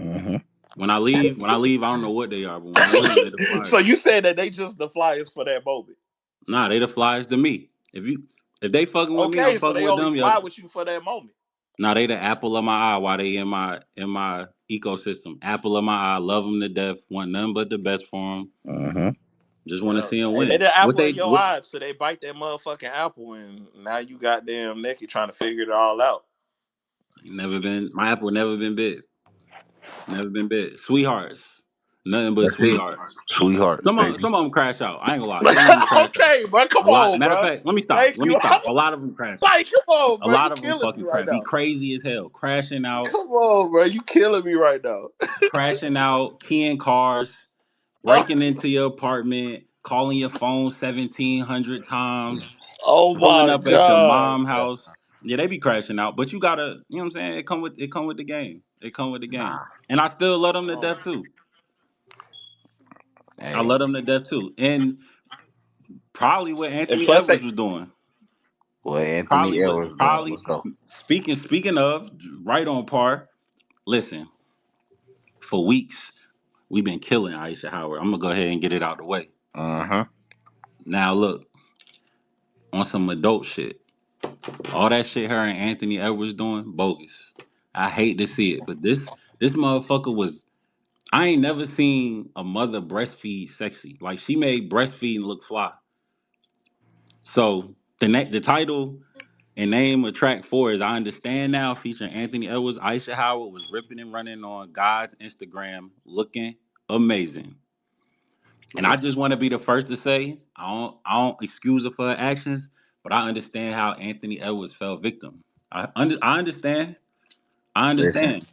Mm-hmm. When I leave, I don't know what they are, but when I'm with them, they the So flies. you said that they just the flyers for that moment. Nah, they the flies to me. If they fucking with me, I'm Okay, so fucking they with only them. fly Yo, with you for that moment. nah, they the apple of my eye while they in my ecosystem. Apple of my eye, love them to death. Want nothing but the best for them. Mm-hmm. Just want to Well, see them hey, they win. the What apple in they your what? eye, so they bite that motherfucking apple, and now you goddamn naked trying to figure it all out. Never been my apple. Never been big. Never been big. Sweethearts, nothing but That's it. sweethearts. Sweethearts, baby. Some of them crash out. I ain't gonna lie. Some of them crash out. Okay, bro, come A lot. on, Matter of bro. fact, let me stop. Thank Let me you. stop. A lot of them crash out. Like, come on, A bro. You lot of them killing me fucking right crash. Be now. crazy as hell. Come on, bro. You killing me right now. Crashing out, keying cars, breaking into your apartment, calling your phone 1,700 times, Oh pulling my up at your god, mom bro. house. Yeah, they be crashing out, but you gotta, you know what I'm saying? It come with the game. It come with the game. And I still love them to Oh. death too. I Hey, love them to death too. And probably what And Anthony plus, Edwards was doing. what Anthony Probably what Edwards doing? probably Let's go. speaking of right on par. Listen, for weeks we've been killing Aisha Howard. I'm gonna go ahead and get it out the way. Uh-huh. Now look, on some adult shit. All that shit her and Anthony Edwards doing, bogus. I hate to see it, but this motherfucker was. I ain't never seen a mother breastfeed sexy. Like she made breastfeeding look fly. So the title and name of track four is "I Understand Now," featuring Anthony Edwards. Aisha Howard was ripping and running on God's Instagram, looking amazing. And I just want to be the first to say I don't excuse her for her actions, but I understand how Anthony Edwards fell victim. I understand. I Listen, understand.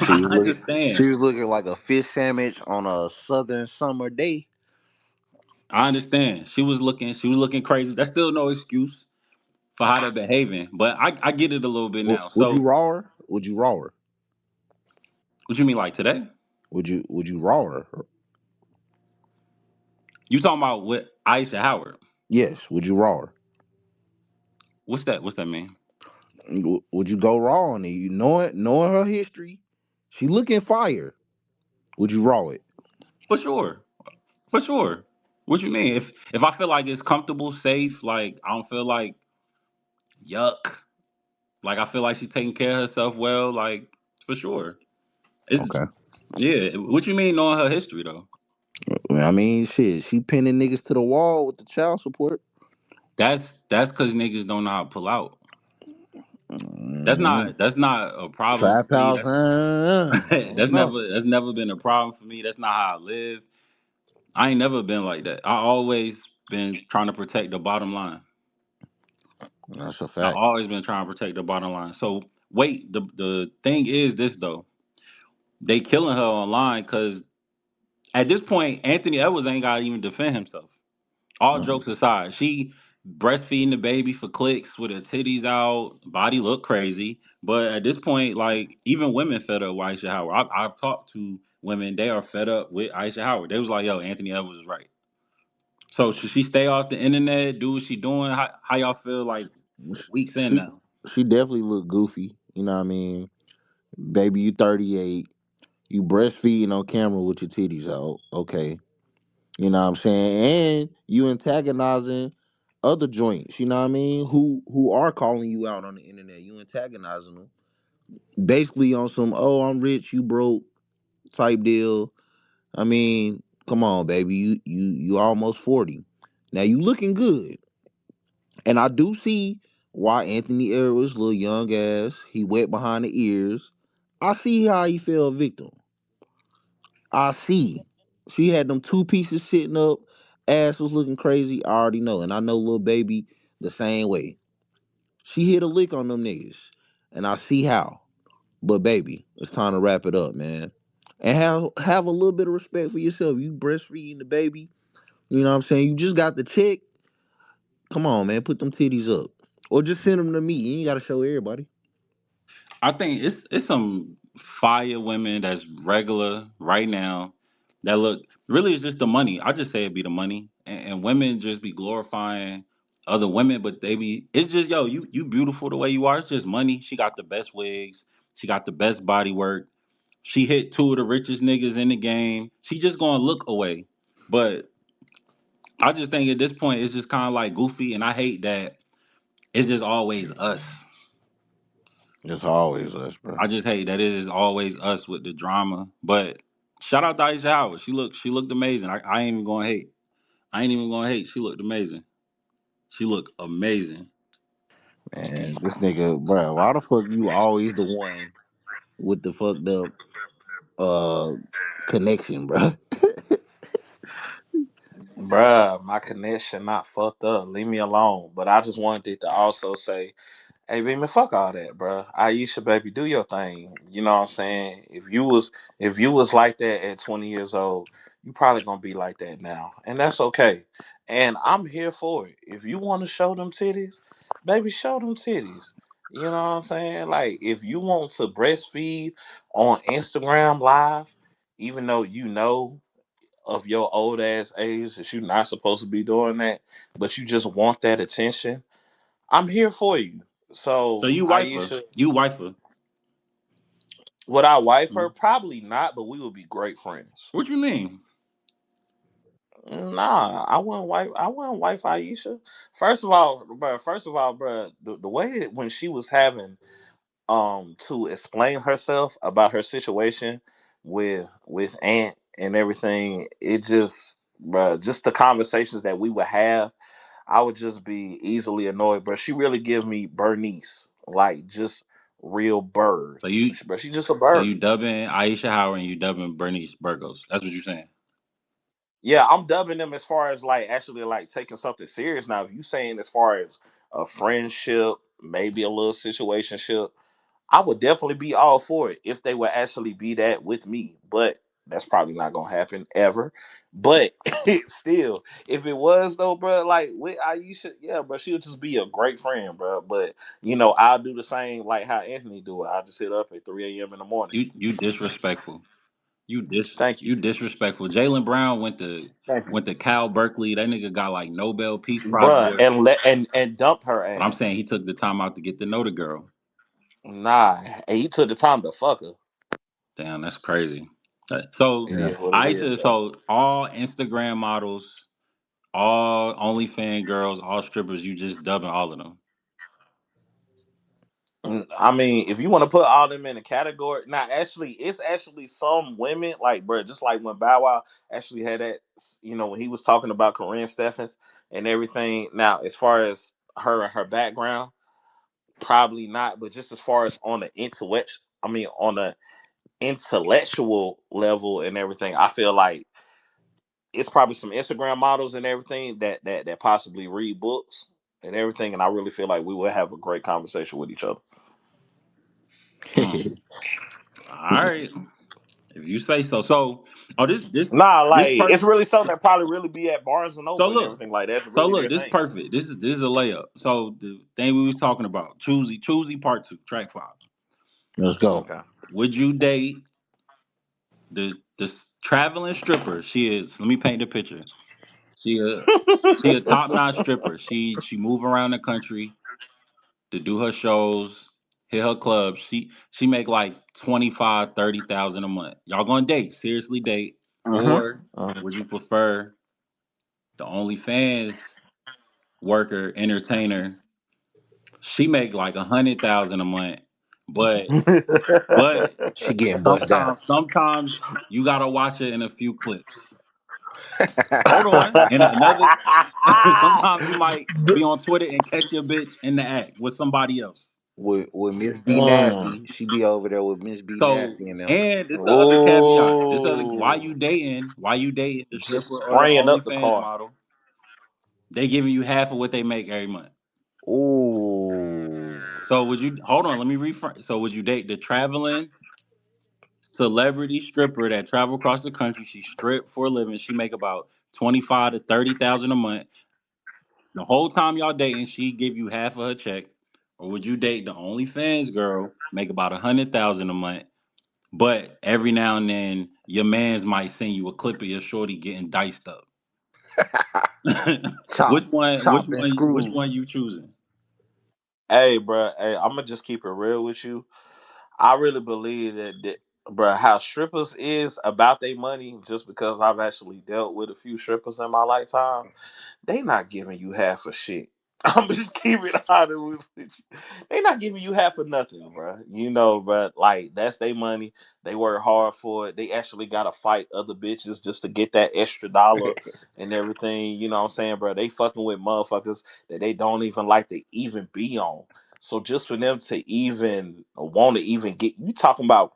she I was looking, she understand. was looking like a fish sandwich on a southern summer day. I understand. She was looking crazy. That's still no excuse for how they're behaving. But I get it a little bit now. Would you So raw her? Would you raw her? what you mean like today? Would you raw her? You talking about what Ayesha Howard? Yes. Would you raw her? What's that? What's that mean? Would you go raw on it? You knowing her history, she looking fire. Would you raw it? For sure. For sure. What you mean? If I feel like it's comfortable, safe, like I don't feel like yuck. Like I feel like she's taking care of herself well, like for sure. It's Okay. yeah. What you mean knowing her history though? I mean, shit, she pinning niggas to the wall with the child support. That's cause niggas don't know how to pull out. That's Mm, not that's not a problem trap for me. house, That's I don't know. that's never been a problem for me. That's not how I live. I ain't never been like that. I always been trying to protect the bottom line. That's a I fact. always been trying to protect the bottom line. So wait, the thing is this though. They killing her online because at this point, Anthony Edwards ain't got to even defend himself. All Mm, jokes aside, she breastfeeding the baby for clicks with her titties out, body look crazy. But at this point, like even women fed up with Aisha Howard. I've talked to women; they are fed up with Aisha Howard. They was like, "Yo, Anthony Edwards is right." So should she stay off the internet? Do what she doing? How y'all feel like weeks in She now? she definitely look goofy. You know what I mean? Baby, you 38. You breastfeeding on camera with your titties out. Okay. You know what I'm saying? And you antagonizing other joints, you know what I mean? Who are calling you out on the internet. You antagonizing them. Basically on some, oh, I'm rich, you broke type deal. I mean, come on, baby. You almost 40. Now you looking good. And I do see why Anthony Edwards, little young ass, he wet behind the ears. I see how he fell victim. I see. She had them two pieces sitting up, ass was looking crazy. I already know. And I know little baby the same way. She hit a lick on them niggas. And I see how. But baby, it's time to wrap it up, man. And have a little bit of respect for yourself. You breastfeeding the baby. You know what I'm saying? You just got the check. Come on, man. Put them titties up. Or just send them to me. You ain't gotta show everybody. I think it's some fire women that's regular right now that look really it's just the money. I just say it'd be the money, and women just be glorifying other women, but they be it's just yo you beautiful the way you are. It's just money. She got the best wigs. She got the best body work. She hit two of the richest niggas in the game. She just gonna look away. But I just think at this point it's just kind of like goofy, and I hate that it's just always us. It's always us, bro. I just hate that it is always us with the drama. But shout out to Ayesha Howard. She looked amazing. I ain't even gonna hate. I ain't even gonna hate. She looked amazing. She looked amazing. Man, this nigga, bro, why the fuck you always the one with the fucked up uh connection, bro? Bruh, my connection not fucked up. Leave me alone. But I just wanted to also say, hey, baby, fuck all that, bruh. Aisha, baby, do your thing. You know what I'm saying? If you was like that at 20 years old, you probably gonna be like that now, and that's okay. And I'm here for it. If you want to show them titties, baby, show them titties. You know what I'm saying? Like, if you want to breastfeed on Instagram Live, even though you know of your old ass age that you're not supposed to be doing that, but you just want that attention, I'm here for you. So So you wife her. Aisha, You wife her. would I wife her? Mhm. Probably not, but we would be great friends. What you mean? Nah, I wouldn't wife. I wouldn't wife Aisha. First of all, bro, the way that when she was having to explain herself about her situation with Aunt and everything, it just, bro, just the conversations that we would have, I would just be easily annoyed. But she really give me Bernice, like just real bird. So you But she just a so bird. you dubbing Aisha Howard and you dubbing Bernice Burgos. That's what you're saying. Yeah, I'm dubbing them as far as like actually like taking something serious. Now, if you saying as far as a friendship, maybe a little situationship, I would definitely be all for it if they would actually be that with me. But that's probably not gonna happen ever. But still, if it was though, bro, like with Aisha, yeah, bro, she'll just be a great friend, bro. But I'll do the same like how Anthony do it. I'll just sit up at 3 a.m. in the morning. You disrespectful. Thank you, You disrespectful. Jalen Brown thank you, went to Cal Berkeley. That nigga got like Nobel Peace Prize bro, award. and dump her But I'm ass. saying he took the time out to get to know the girl. Nah, and he took the time to fuck her. Damn, that's crazy. So It Yeah. is what it is, Aisha, though. so all Instagram models, all OnlyFans girls, all strippers, you just dubbing all of them. I mean, if you want to put all them in a category, now actually, it's actually some women like, bro, just like when Bow Wow actually had that, when he was talking about Corinne Steffens and everything. Now, as far as her background, probably not, but just as far as on the intellect, I mean, on the intellectual level and everything, I feel like it's probably some Instagram models and everything that possibly read books and everything, and I really feel like we would have a great conversation with each other. Hmm. All right, if you say so. So, oh, Nah, this like it's perfect. really something that probably really be at Barnes and So Noble and look, everything like that's really their this thing. perfect. This is a layup. So the thing we was talking about, Choosey Part 2, Track 5. Let's go. Okay. Would you date the traveling stripper? She is. Let me paint the picture. She a she a top notch stripper. She move around the country to do her shows, hit her clubs. She make like 25, 30,000 a month. Y'all gonna date? Seriously date? Hmm. Or would you prefer the OnlyFans worker entertainer? She make like 100,000 a month, but but She getting bust down. sometimes you gotta watch it in a few clips. Hold on, and another. Sometimes you might be on Twitter and catch your bitch in the act with somebody else. With Miss B Mm. Nasty, she be over there with Miss B So, Nasty and them. and this the other caveat. This other why Oh, you dating? Why you dating the just stripper or the spraying up the OnlyFans car. model? They giving you half of what they make every month. Ooh. So would you hold on? Let me rephrase. So would you date the traveling celebrity stripper that travel across the country? She strip for a living. She make about 25 to 30,000 a month. The whole time y'all dating, she give you half of her check. Or would you date the OnlyFans girl, make about 100,000 a month, but every now and then your man's might send you a clip of your shorty getting diced up. Chop, Which chop and one? Which screw. one you choosing? Hey, bro. Hey, I'm gonna just keep it real with you. I really believe that bro, how strippers is about their money. Just because I've actually dealt with a few strippers in my lifetime, they not giving you half a shit. I'm just keeping it honest with you. They not giving you half of nothing, bro. But like that's their money. They work hard for it. They actually gotta fight other bitches just to get that extra dollar and everything. You know what I'm saying, bro? They fucking with motherfuckers that they don't even like to even be on. So just for them to even want to even get you talking about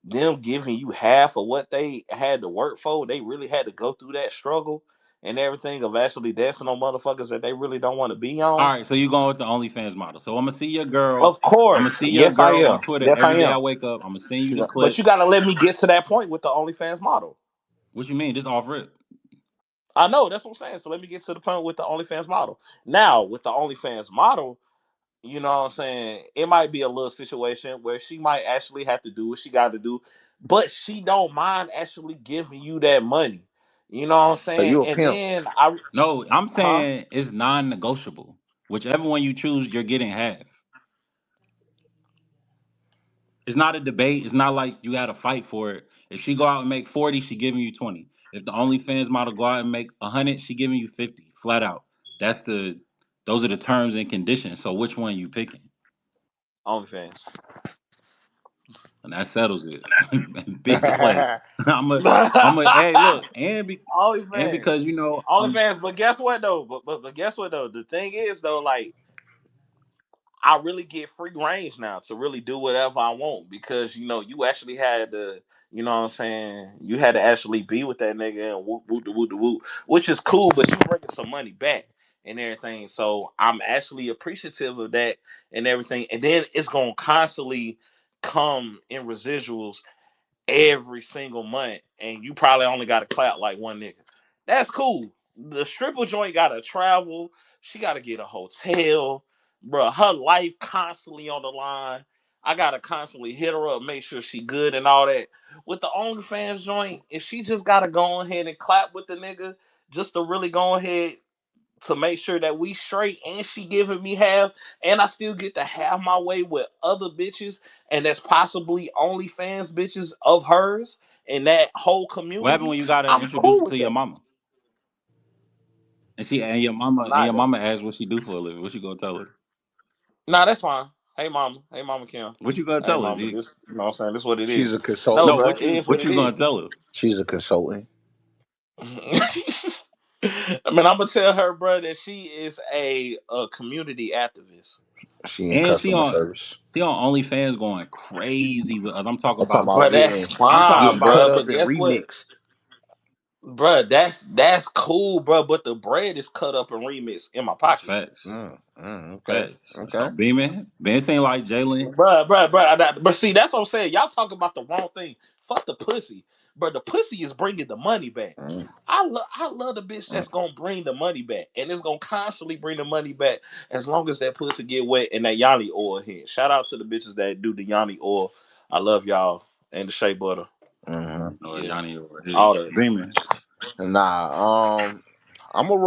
them giving you half of what they had to work for, they really had to go through that struggle and everything of actually dancing on motherfuckers that they really don't want to be All on. right, so you going with the OnlyFans model. So I'm gonna see your girl. Of I'm gonna course, see your yes I girl am. on Twitter Yes I every day am. I wake up. I'm gonna send you the But you clips. gotta let me get to that point with the OnlyFans model. What you mean? Just off rip. I know that's what I'm saying. So let me get to the point with the OnlyFans model. Now with the OnlyFans model, you know what I'm saying? It might be a little situation where she might actually have to do what she got to do, but she don't mind actually giving you that money. You know what I'm So saying? you a And pimp. then I, No, I'm huh? saying it's non-negotiable. Whichever one you choose, you're getting half. It's not a debate. It's not like you got to fight for it. If she go out and make 40, she giving you 20. If the OnlyFans model go out and make 100, she giving you 50, flat out. That's the those are the terms and conditions. So which one you picking? OnlyFans. And that settles it. Big play. Hey, look, and OnlyFans. because I'm OnlyFans. But guess what though? But guess what though? The thing is though, like I really get free range now to really do whatever I want because you actually had to, what I'm saying, you had to actually be with that nigga and whoop whoop the whoop the whoop, which is cool, but you bringing some money back and everything. So I'm actually appreciative of that and everything. And then it's gonna constantly come in residuals every single month, and you probably only got to clap like one nigga. That's cool. The stripper joint got to travel. She got to get a hotel, bro. Her life constantly on the line. I gotta constantly hit her up, make sure she good and all that. With the OnlyFans joint, if she just gotta go ahead and clap with the nigga, just to really go ahead to make sure that we straight and she giving me half and I still get to have my way with other bitches and that's possibly OnlyFans bitches of hers in that whole What happened community, when you got her I'm introduced cool to with your that. mama? And your Not that. mama asked what she do for a living. What you gonna tell her? Nah, that's fine. Hey mama. Hey mama Kim. What you gonna Hey tell her? mama. This what I'm saying. This what it She's is. a No, No, consultant. bro. It is what what it you gonna is. tell her? She's a consultant. I mean, I'm gonna tell her, bro, that she is a community activist. She in And customer service. she on OnlyFans going crazy with us. I'm talking I'm talking about about But that's I'm talking fine, getting about cut bro. up But and guess what? remixed. Bruh, that's cool, bruh. But the bread is cut up and remixed in my that's pocket, facts. Okay, Facts. So okay. beaming. Ben seem like Jalen. bruh. But see, that's what I'm saying. Y'all talking about the wrong thing. Fuck the pussy, but the pussy is bringing the money back. Mm, I love the bitch mm, that's gonna bring the money back, and it's gonna constantly bring the money back as long as that pussy get wet and that Yanni oil hit. Shout out to the bitches that do the Yanni oil. I love y'all and the shea butter. Or Yeah, Yanni over here. all that. Beaming. I'm gonna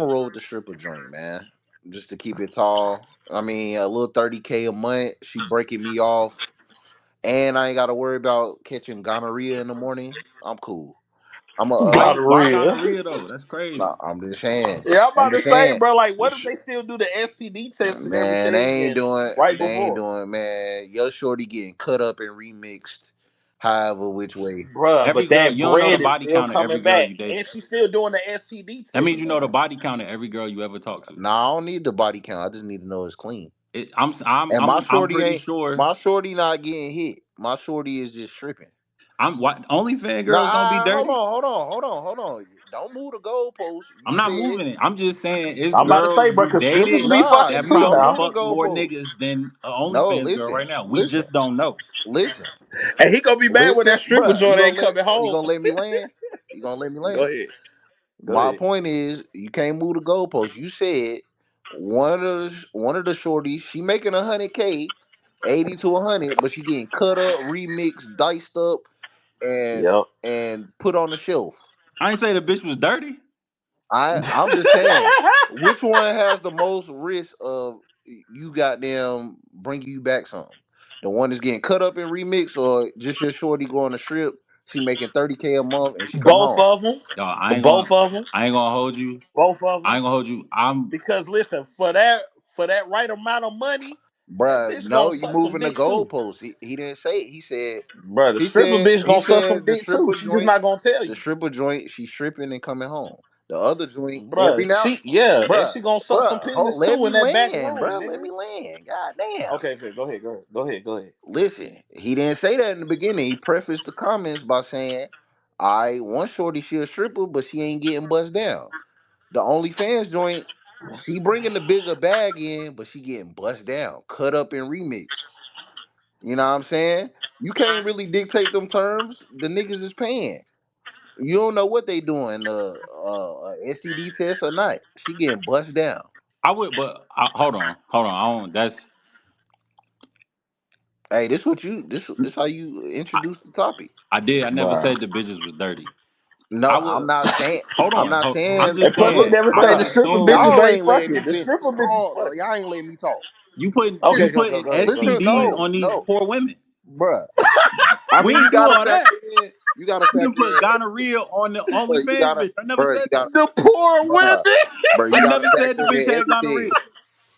roll with the stripper joint, man. Just to keep it tall. I mean, a little 30K a month. She breaking me off, and I ain't got to worry about catching gonorrhea in the morning. I'm cool. I'm a Why Gonorrhea. gonorrhea though? That's nah, crazy. I'm just saying. Yeah, I'm I'm about to just say, saying. bro, like, The what if sh- they still do the STD test and Man, everything and right they ain't before? doing, man. Your shorty getting cut up and remixed, however which way. Bruh, Every but girl, that you don't know the bread is body still count of every coming girl back. you dated. And she's still doing the STD That test means and you know the everything. body count of every girl you ever talked to. Nah, I don't need the body count. I just need to know it's clean. And I'm pretty sure. my shorty not getting hit. My shorty is just tripping. I'm what OnlyFans Nah, girls don't be hold dirty. on, hold on. Don't move the goalpost. I'm You not said moving it. I'm just saying it's I'm about to say, girls bro, you because strippers dated be nah. fucking that You too don't probably now. move the fuck more goalpost. niggas than an No, OnlyFans girl right now. We listen, just don't know. listen, And he gonna be mad when that stripper bruh. joint ain't coming You home. gonna let me land? You gonna let me Go land? ahead. Go My ahead. point is, you can't move the goalpost. You said one of the shorties, she making 100K, 80 to 100, but she getting cut up, remixed, diced up, and Yep. put on the shelf. I ain't say the bitch was dirty. I'm just saying, which one has the most risk of you goddamn bringing you back some? The one that's getting cut up and remixed, or just your shorty going to strip? She making 30K a month and she come Both home. of them. Yo, Both of them. I ain't gonna hold you. Both of I them. ain't gonna hold you. I'm Because listen, for that right amount of money, that Bruh, bitch no, gonna you suck some moving the dick too. goalposts. He didn't say it. Bruh, the stripper bitch He gonna suck some said dick too. She just not gonna tell the you. stripper joint, she's stripping and coming home. The other joint, every Bruh, now, and bruh, she gonna suck some hold, penis let too me in that back land, room, bruh, let nigga. me land. God damn. Okay, okay, go ahead, go ahead, go ahead, go ahead. Listen, he didn't say that in the beginning. He prefaced the comments by saying, "I one shorty, she a stripper, but she ain't getting bust down. The OnlyFans joint, she bringing the bigger bag in, but she getting bust down, cut up and remixed. You know what I'm saying? You can't really dictate them terms. The niggas is paying. You don't know what they doing, STD test or not. She getting bust down. I would, but hold on. I don't. That's Hey, this how you I, introduce the topic. I did. I never Bruh. said the bitches was dirty. No, I I'm would not saying. hold I'm on. not I'm saying, just And plus, he saying. never I say would the bruh. stripper assume bitches Y'all ain't ain't letting fucking. me The finish. stripper bitches fuck. Y'all ain't letting me talk. you Okay, putting go ahead, go ahead, Listen, go STDs ahead. on these no, poor women. bruh. I We mean, you ain't do gotta all that. factor in. You gotta You can factor put in gonorrhea everything. on the Bruh, you OnlyFans gotta, bitch. I never bruh. said You that. got, The poor bruh, women. bruh. You I gotta never said the factor bitch in had everything. gonorrhea.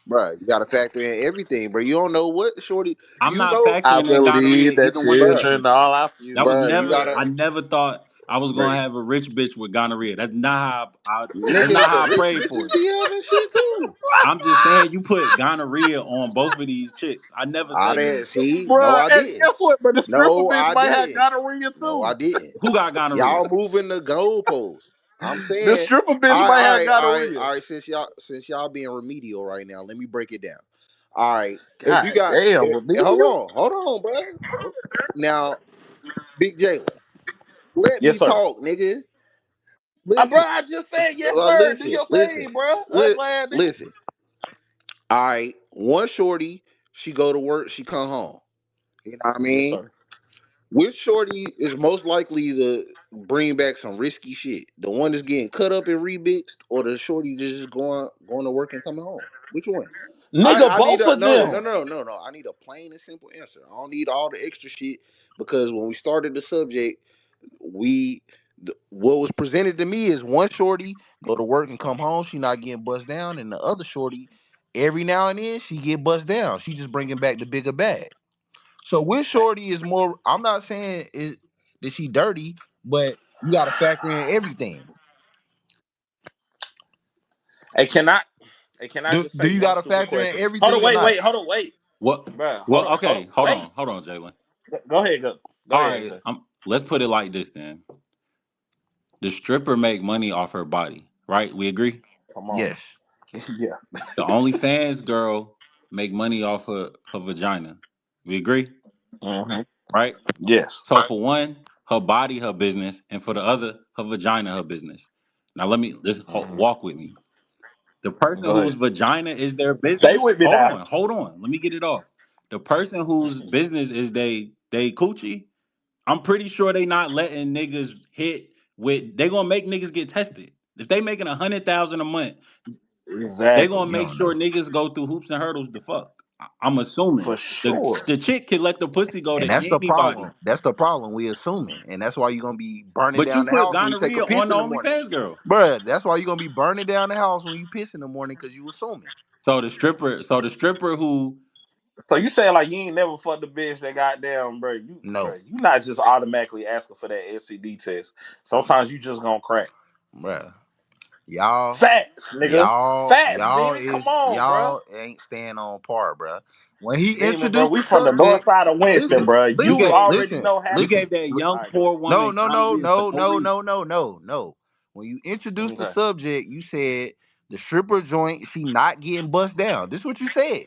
Bruh, you gotta factor in everything, bro. You don't know what shorty. I'm You not know, I factoring in believe gonorrhea that even with this bruh, children bitch. are our That was bruh. You future. never. gotta, I never thought. I was gonna Right. have a rich bitch with gonorrhea. That's not how that's Nigga, not the how I rich prayed for bitches it. be having shit too. I'm just saying you put gonorrhea on both of these chicks. I never I said didn't that. see. No, Bruh, I and didn't. guess what? But the stripper No, bitch I might have didn't. gonorrhea No, I too. didn't. Who got gonorrhea? Y'all moving the goalposts. I'm The saying, stripper bitch might all have right, all right, gonorrhea. all right. Since y'all being remedial right now, let me break it down. All right, if you God got, damn, remedial? hold on, bro. Now, Big Jalen, let me Yes, sir. talk, nigga. Bro, Listen, I just said yes, sir. Do listen, your listen, thing, bro. li- Ugly ass nigga. listen. All right, one shorty, she go to work, she come home. You know what I Yes, mean? sir. Which shorty is most likely to bring back some risky shit? The one that's getting cut up and remixed, or the shorty that's just going to work and coming home? Which one? I, Nigga, I need both a of no, them. no, no, no, no. I need a plain and simple answer. I don't need all the extra shit because when we started the subject, what was presented to me is one shorty go to work and come home, she not getting bust down, and the other shorty every now and then she get bust down. She just bringing back the bigger bag. So which shorty is more? I'm not saying that she dirty, but you got to factor in everything. Hey, can I? Hey, can I just Do say you one got to stupid factor in question? Hold on, everything or wait, not? wait, hold on, wait, What? bro. Well, okay, Wait. hold on, Jalen. Go ahead, go All ahead. right, let's put it like this then. The stripper make money off her body, right? We agree. Come on. Yes. Yeah. The OnlyFans girl make money off her vagina. We agree, hmm right? Yes. So for one, her body her business, and for the other, her vagina her business. Now let me just hmm walk with me. The person Go whose ahead. vagina is their Stay business. with me now. Hold on. Let me get it off. The person whose business is they coochie. I'm pretty sure they not letting niggas hit with. They gonna make niggas get tested. If they making 100,000 a month, they Exactly. gonna You make don't sure know. niggas go through hoops and hurdles to fuck. I'm assuming For sure. the chick can let the pussy go And to that's the anybody, problem. That's the problem. We assuming, and that's why you're gonna be burning but you down the put house when you take a gonorrhea piss on the in the morning, OnlyFans girl. bruh. That's why you're gonna be burning down the house when you piss in the morning because you assuming. So the stripper who So you saying like you ain't never fucked the bitch that goddamn, bro, No, you not just automatically asking for that SCD test. Sometimes you just gonna crack. bruh. Y'all, Facts, nigga. Facts, demon. Come on, bro. y'all ain't staying on par, bruh. When he Demon, bro. introduced We the from the north subject, side of Winston, listen, bro. you You gave already listen, know half. you listen. gave that All young right, go ahead. poor No, woman no, no, gonorrhea for no, no no, reason. no, no, no, no. When you introduced the Okay. subject, you said the stripper joint, she not getting bust down. This is what you said.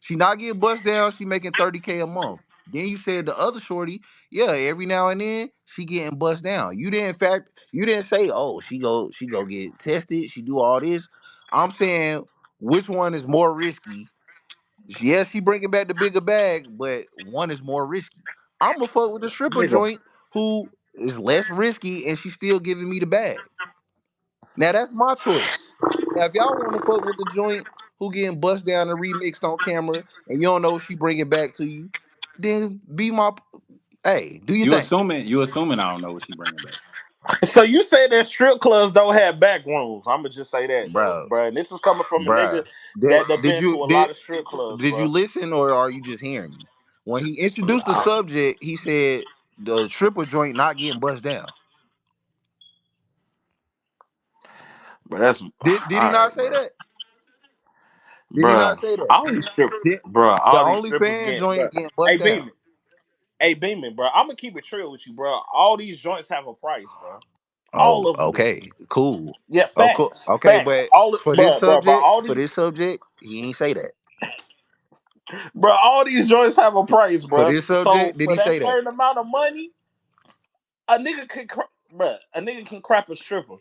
She not getting bust down, she making 30K a month. Then you said the other shorty, yeah, every now and then she getting bust down. You didn't say, oh, she go get tested, she do all this. I'm saying which one is more risky? Yes, she bringing back the bigger bag, but one is more risky. I'm gonna fuck with the stripper Nigga. joint who is less risky and she's still giving me the bag. Now that's my choice. Now if y'all want to fuck with the joint who getting bust down and remixed on camera and you don't know if she bring it back to you, then be my hey, do your thing, You assuming I don't know what she bringing back. So you say that strip clubs don't have back rooms. I'ma just say that though, bro, bro. And this is coming from a nigga bruh. Did, that did been to you a did lot of strip clubs, did you bro. listen or are you just hearing me? When he introduced the subject, he said the stripper joint not getting bust down. But that's all Did he right, not say bro. that? Did he Bro, not say that? all these strip, Did, bro, the all these only strippers fan getting, bro. joint getting Hey, bust down. Beeman, hey, Beeman, bro. I'm gonna keep it real with you, bro. All these joints have a price, bro. All Oh, of them do. okay, cool. Yeah, Oh, cool. facts, Okay, facts. but All, bro, all for these, this subject, he ain't say that. bro, all these joints have a price, For bro. this So subject, did for he that say that? certain amount of money, a nigga can, bro, a nigga can crap a stripper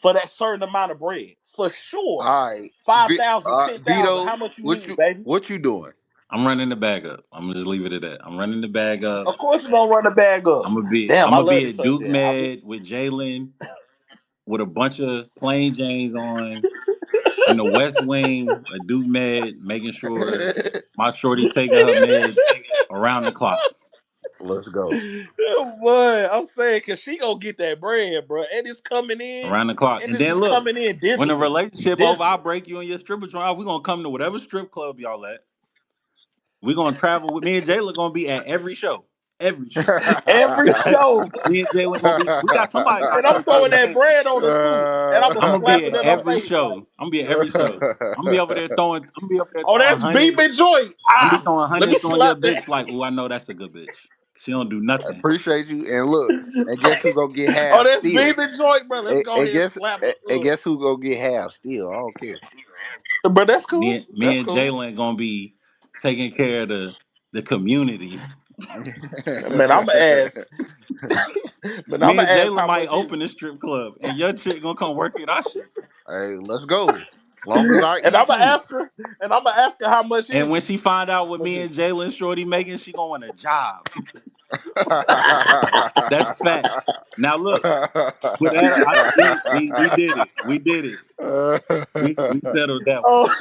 for that certain amount of bread for sure. All right, 5,000, 10,000. Vito, How much you need, baby? what you doing? I'm running the bag up. I'm gonna just leave it at that. I'm running the bag up. Of course, you gonna run the bag up. Damn, I'm I gonna love be this at Duke subject. Med with Jalen with a bunch of plain Janes on in the West Wing of Duke Med, making sure my shorty taking her meds around the clock. Let's go. Boy, I'm saying, cause she gonna get that bread, bro, and it's coming in, Around the clock. and And this then is look, coming in when the digitally, relationship over, I'll digitally. break you on your stripper drive. We're gonna come to whatever strip club y'all at. We're gonna travel with me and Jayla gonna be at every show. every show. Every show. Me and Jalen gonna be. We got somebody got And to I'm record throwing the that game. bread on her too. And I'm gonna I'm gonna slap be it at in her every face like, show. I'm gonna be at every show. I'm gonna be over there throwing. I'm gonna be over there oh, throwing that's hundreds. beeping joint. I'm gonna be Ah, throwing let me hundreds on your slap bitch. that. Like, oh, I know that's a good bitch. She don't do nothing. Appreciate you. And look, and guess who gonna get Oh, half that's still? beeping joint, bro. Let's go And ahead and guess slap and her. guess who gonna get half still? I don't care. But that's Me cool. and me That's and cool. Jalen gonna be taking care of the community. Man, I'm gonna ask. Man, I'm Me gonna and ask Jalen how might much open a strip club, and your chick gonna come work at our shit. Hey, let's go. Long as I and eat I'm gonna too. ask her, and I'm gonna ask her how much And is when it. she find out what me and Jalen Shorty making, she gonna want a job. That's facts. Now look, with that, we did it. We did it. We settled that Oh, one.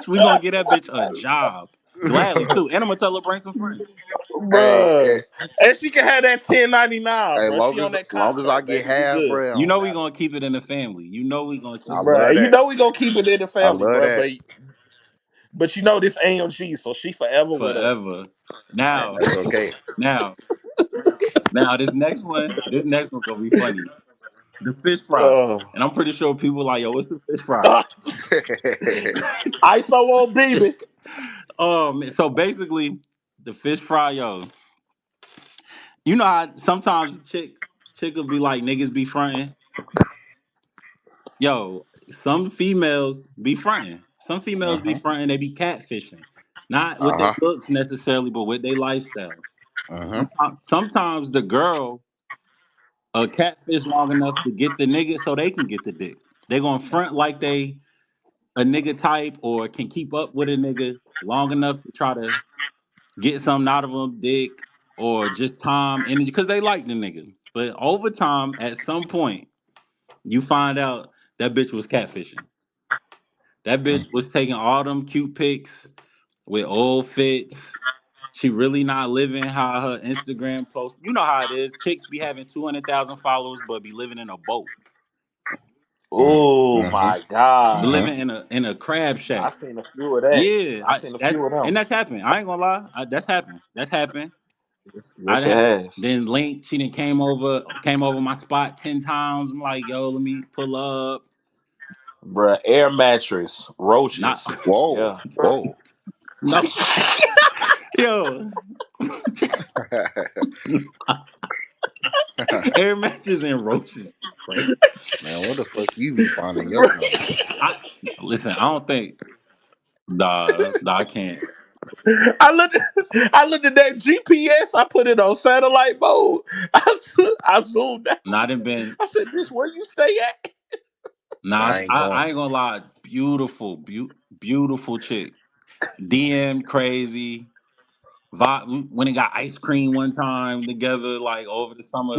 We gonna get that bitch a job gladly too, and I'm gonna tell her bring some friends. hey, hey, bruh. And she can have that 1099, hey, bro. She on that long as I contract, get baby. We half, good, bro, it You don't know we matter. gonna keep it in the family. You know we gonna I keep it in bruh. love the And you that. know we gonna keep it in the I family, love bruh. that. But you know this AMG, so she forever with us. forever. And Now, that's okay. now, now, this next one gonna be funny. The fish fry, Uh, and I'm pretty sure people like, yo, what's the fish fry? ISO on BB. Man, so basically, the fish fry, yo, you know how sometimes chick will be like niggas be fronting. Yo, some females be fronting. Some females be Uh-huh. fronting. They be catfishing, not with their Uh-huh. looks necessarily, but with their lifestyle. Uh-huh. Sometimes the girl catfish long enough to get the nigga so they can get the dick. They gonna front like they a nigga type or can keep up with a nigga long enough to try to get something out of him, dick, or just time, energy, because they like the nigga. But over time, at some point, you find out that bitch was catfishing. That bitch was taking all them cute pics with old fits. She really not living how her Instagram post. You know how it is. Chicks be having 200,000 followers, but be living in a boat, Oh Uh-huh. my god. be Uh-huh. living in a crab I shack. seen a few of that. Yeah, I seen a few of them. that's happened. I ain't gonna lie, that's happened. That's happened. Yes, I yes it done, has. then Link, she done came over my spot 10 times. I'm like, yo, let me pull up. Bruh, air mattress, Not, roaches. Whoa. Yeah. Whoa. no, yo, air matches and roaches is crazy. Man, what the fuck you be finding your Bruh, kind? I listen. I don't think. Nah, I can't. I looked at that GPS. I put it on satellite mode. I zoomed out. Not even been. I said, "Bitch, where you stay at?" Nah, I ain't I going. ain't gonna lie. Beautiful chick. DM crazy. We went and got ice cream one time together, like over the summer.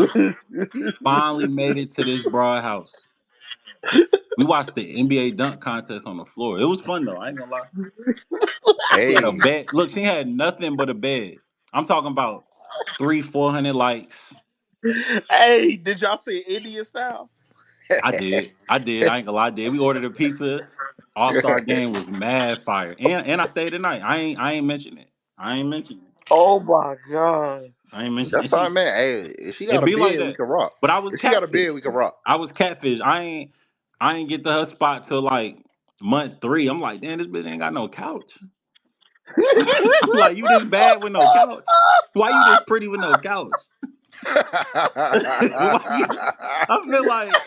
Finally made it to this broad house. We watched the NBA dunk contest on the floor. It was fun though. I ain't gonna lie. She had a Hey. bed. Look, she had nothing but a bed. I'm talking about 400 likes. Hey, did y'all see Indian style? I did. I did. I ain't gonna lie. I did. We ordered a pizza. All Star game was mad fire. And I stayed the night. I ain't mention it. I ain't mention it. Oh my god. I ain't mention That's it. all right, man. Hey, if she got It a be like bed, we that. can rock. But I was If she got a bed, catfish. we can rock. I was catfish. I ain't get to her spot till like month 3. I'm like, damn, this bitch ain't got no couch. I'm like, you this bad with no couch? Why you this pretty with no couch? Why you? I feel like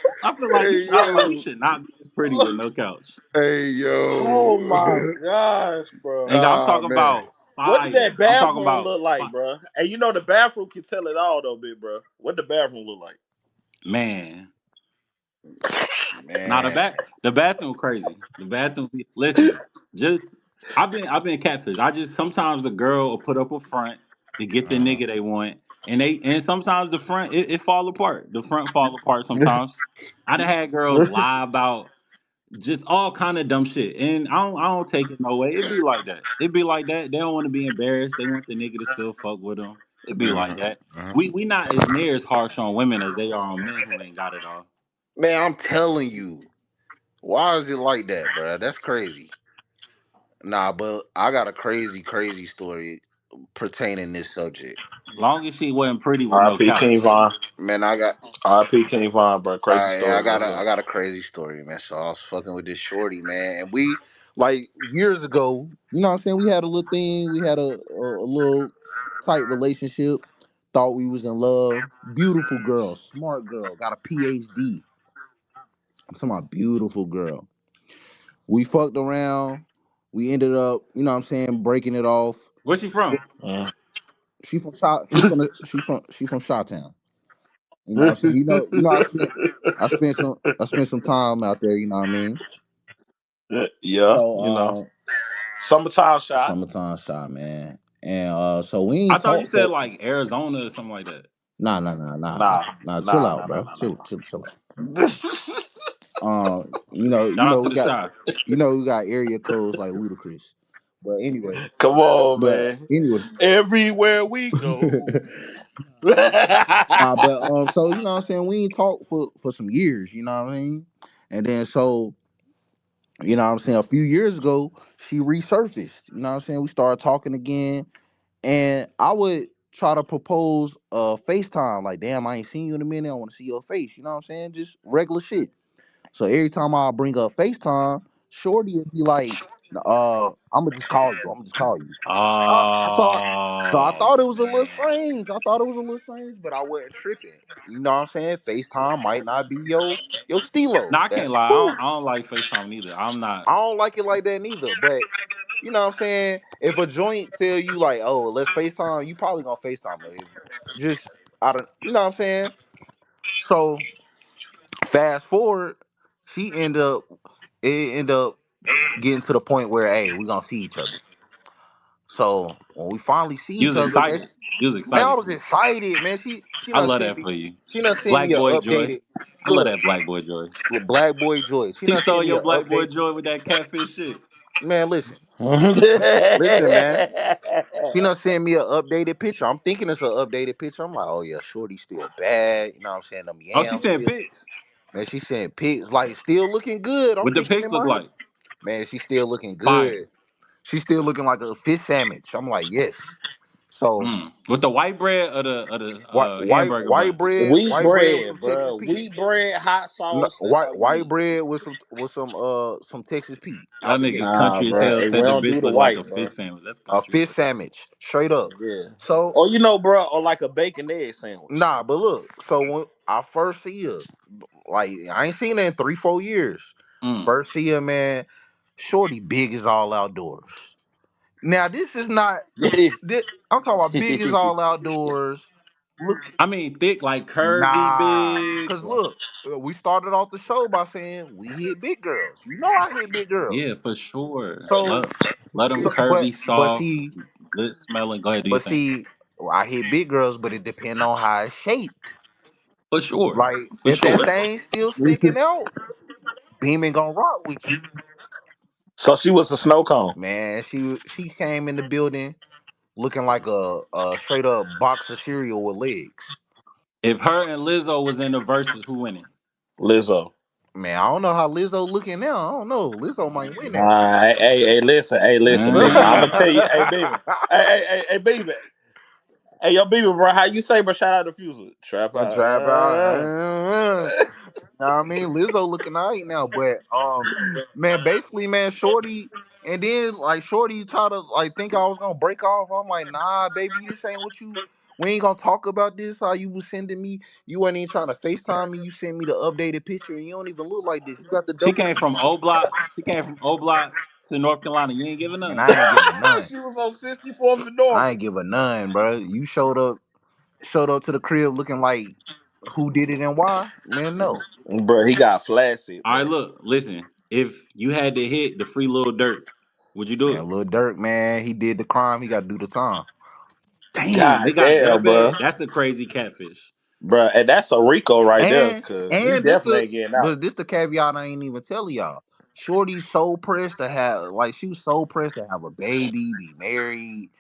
Hey you yo, should not be this pretty with no couch. hey yo. Oh my gosh, bro. And I'm Ah talking man. about What did fire. that I'm talking bathroom about look like, bro? And you know the bathroom can tell it all, though, big bro. What the bathroom look like? man. Now Man. the bathroom crazy. The bathroom. Listen, just I've been catfish. I just sometimes the girl will put up a front to get the Uh-huh. nigga they want, and sometimes the front it fall apart. The front fall apart sometimes. I done had girls lie about just all kind of dumb shit, and I don't take it no way. It be like that. It be like that. They don't want to be embarrassed. They want the nigga to still fuck with them. It be like Uh-huh. that. Uh-huh. We not as near as harsh on women as they are on men who ain't got it all. Man, I'm telling you. Why is it like that, bro? That's crazy. Nah, but I got a crazy, crazy story. pertaining this subject. Long as she wasn't pretty with no R.I.P. King couch. Von. Man, I got R.I.P. King Von, bro. Crazy yeah, story. Let's I go. got a crazy story, man. So I was fucking with this shorty, man, and we like years ago. You know what I'm saying? We had a little thing. We had a little tight relationship. Thought we was in love. Beautiful girl, smart girl, got a PhD. I'm talking about beautiful girl. We fucked around. We ended up, you know what I'm saying, breaking it off. Where she from? Mm. She from Shot. She from Shawtown. You know what I'm saying? I spent some time out there. You know what I mean? Yeah, you know. So Summertime shot. summertime shot, man. And so we I ain't thought you talked said for like Arizona or something like that. Nah, Chill nah, out, nah, nah, bro. nah, Chill out. nah. Shout out to the shy. We got area codes like Ludacris. But anyway, Come on, but man. anyway. Everywhere we go. But so you know what I'm saying, we ain't talked for some years, you know what I mean? And then so, you know what I'm saying, a few years ago, she resurfaced. You know what I'm saying? We started talking again. And I would try to propose FaceTime, like, damn, I ain't seen you in a minute. I want to see your face. You know what I'm saying? Just regular shit. So every time I bring up FaceTime, Shorty would be like, I'ma just call you. I'ma just call you. So I Oh thought it was a little man. strange. I thought it was a little strange, but I wasn't tripping. You know what I'm saying? FaceTime might not be your No, stilo. I can't That's lie. cool. I don't like FaceTime neither. I'm not. I don't like it like that neither. But you know what I'm saying? If a joint tell you like, oh, let's FaceTime, you probably gonna FaceTime her. If just out of you know what I'm saying? So fast forward, she end up it end up getting to the point where hey, we gonna see each other. So when we finally see You each was other, excited. You was man, I excited was for it. excited, man. I love that for you. She done sent Black me a boy joy. updated I love look, that black boy joy. black boy joy. She She done stole sent me your a black boy update. joy with that catfish shit. Man, listen, man. She done sent me an updated picture. I'm thinking it's an updated picture. I'm like, oh yeah, Shorty still bad. You know what I'm saying? Them Oh, she yams sent still. pics. Man, she sent pics, like still looking good. I'm What the thinking pics in look my head, like? man, she still looking Fire. good. She still looking like a fish sandwich. I'm like, yes. So With the white bread or the hamburger bun. Wheat white bread with bread, some Texas bro. Pete. Wheat bread, hot No, sauce. That's all you white need. bread with some Texas Pete That out the nigga gate. Nah, country as bro. hell Hey, we said the don't do bitch the look like a white, bro. fish sandwich. That's A country as fish hell. sandwich, straight up. Yeah. So Or you know, bro, or like a bacon egg sandwich. nah, but look, so when I first see her, like I ain't seen her in 3 4 years. Mm. First see her, man, Shorty big as all outdoors. Now this is not. I'm talking about big as all outdoors. Look, I mean, thick, like curvy, nah, big. cause look, we started off the show by saying we hit big girls. You know I hit big girls. Yeah, for sure. So, Let them so curvy, but soft, see, good smelling. Go ahead, do your but thing. see, I hit big girls, but it depends on how it's shaped. For sure. Like For if that sure. thing still sticking out, Beeman gonna rock with you, So she was a snow cone. man. She came in the building looking like a straight up box of cereal with legs. If her and Lizzo was in the verses, who winning? Lizzo. Man, I don't know how Lizzo looking now. I don't know. Lizzo might win that. Hey, listen, Beaver. I'm gonna tell you, hey, Beaver. Hey, Beaver. Hey, yo, Beaver, bro. How you say, bro? Shout out to Fuser. Trap A out. trap out. Know what I mean, Lizzo looking alright now, but man, basically, man, Shorty, and then like Shorty try to like think I was gonna break off. I'm like, nah, baby, this ain't what you. We ain't gonna talk about this. How you was sending me, you wasn't even trying to Facetime me. You sent me the updated picture, and you don't even look like this. You got the She double came chin. from O Block. She came from O Block to North Carolina. You ain't giving Man, none. I ain't give a none. She was on 64th and North. I ain't give a none, bro. You showed up to the crib looking like who did it and why? Man, no. Bro, he got flaccid, All right, bro. look, listen. If you had to hit the free little dirt, would you do Man, it? Lil Durk, man, he did the crime. He got to do the time. Damn, they God got that damn, bro. bad. That's a crazy catfish. Bro, and that's a Rico right there, And cause he and definitely ain't getting out. this the caveat I ain't even telling y'all. Shorty so pressed to have like she was so pressed to have a baby, be married.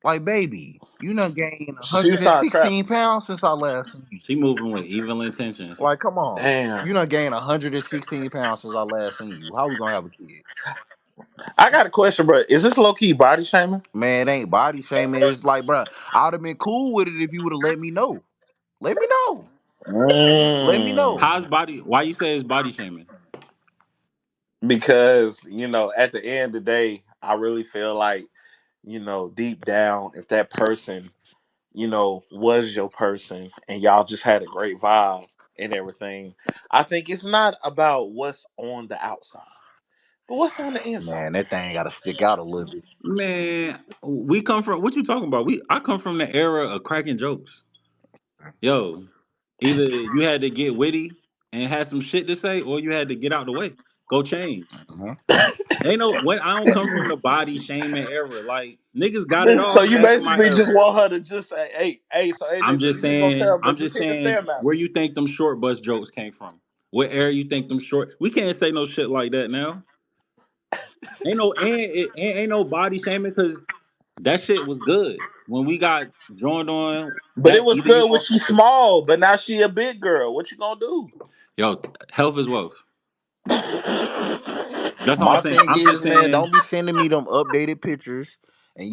Like baby, you done gained She was trying to trap 116 me. pounds since I last seen you. She moving with evil intentions. Like come on, Damn. you done gained 116 pounds since I last seen you. How we gonna have a kid? I got a question, bro. Is this low key body shaming? Man, it ain't body shaming. It's like, bro, I'd have been cool with it if you would have let me know. Let me know. Let me know. How's body? Why you say it's body shaming? Because at the end of the day, I really feel like deep down, if that person was your person and y'all just had a great vibe and everything, I think it's not about what's on the outside, but what's on the inside. Man, that thing got to stick out a little bit. Man, we come from what you talking about? I come from the era of cracking jokes. Yo, either you had to get witty and had some shit to say, or you had to get out the way. Go change. Mhm. Ain't no what I don't come from the body shaming era. Like niggas got it So off you back in my basically era. just want her to just say, hey, so I'm AJ, so just you ain't gonna saying, tell, I'm but just just hit the saying, where stairmaster. you think them short bus jokes came from? What era you think them short? We can't say no shit like that now. Ain't no body shaming because that shit was good when we got joined on. But it That was either you good when going she small, but now she a big girl. What you gonna do? yo health is wealth. That's all I'm My saying. thing I'm is, just man, saying. don't be sending me them updated pictures and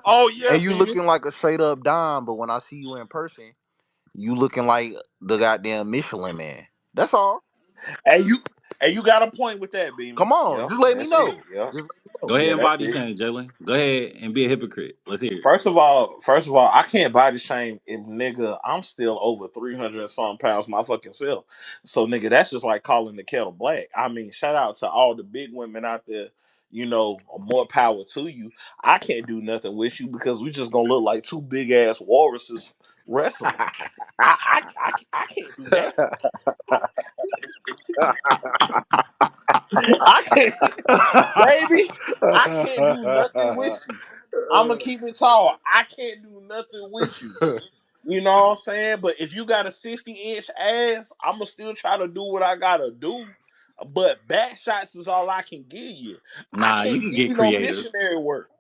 Oh yeah, you Beavis. looking like a straight up dime, but when I see you in person, you looking like the goddamn Michelin man. That's all. And you got a point with that, Beamer. Come on, Yep, just let me that's it. know. Yep. Just let me Go know. ahead Yeah, and that's body it. shame, Jalen. Go ahead and be a hypocrite. Let's hear it. First of all, I can't body shame if nigga I'm still over 300 and some pounds my fucking self. So nigga, that's just like calling the kettle black. I mean, shout out to all the big women out there. More power to you. I can't do nothing with you because we just gonna look like two big ass walruses wrestling. I can't do that. I can't, baby. I can't do nothing with you. I'm gonna keep it tall. I can't do nothing with you. You know what I'm saying? But if you got a 60-inch ass, I'm gonna still try to do what I gotta do. But back shots is all I can give you. I Nah, you can't can give get you no creative. missionary work.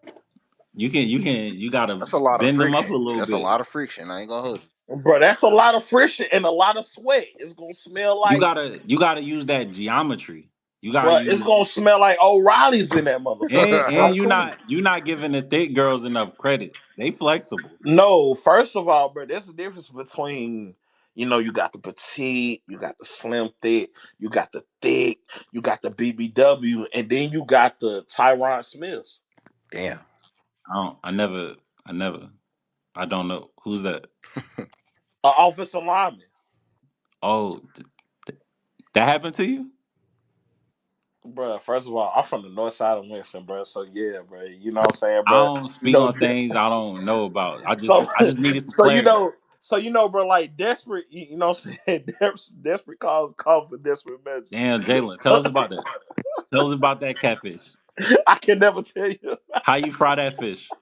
You gotta That's a lot of bend them up a friction. little That's a bit. lot of friction. I ain't gonna hold you. Bro, that's a lot of friction and a lot of sweat. It's gonna smell like, You gotta use that geometry. You gotta bro, it's use gonna smell like O'Reilly's in that motherfucker. and I'm cool. you not giving the thick girls enough credit. They flexible. No, first of all, bro, there's a difference between, you got the petite, you got the slim thick, you got the thick, you got the BBW, and then you got the Tyron Smiths, Damn. I never I don't know. Who's that? offensive lineman. Oh, that happened to you? Bro, first of all, I'm from the north side of Winston, bro. So yeah, bro. You know what I'm saying, I bro? don't You speak know, on things I don't know about. so I just needed some so clarity. bro, like desperate, you know what I'm saying? Desperate calls call for desperate measures. Damn, Jalen, tell So us about that. Tell us about that catfish. I can never tell you. How you fry that fish?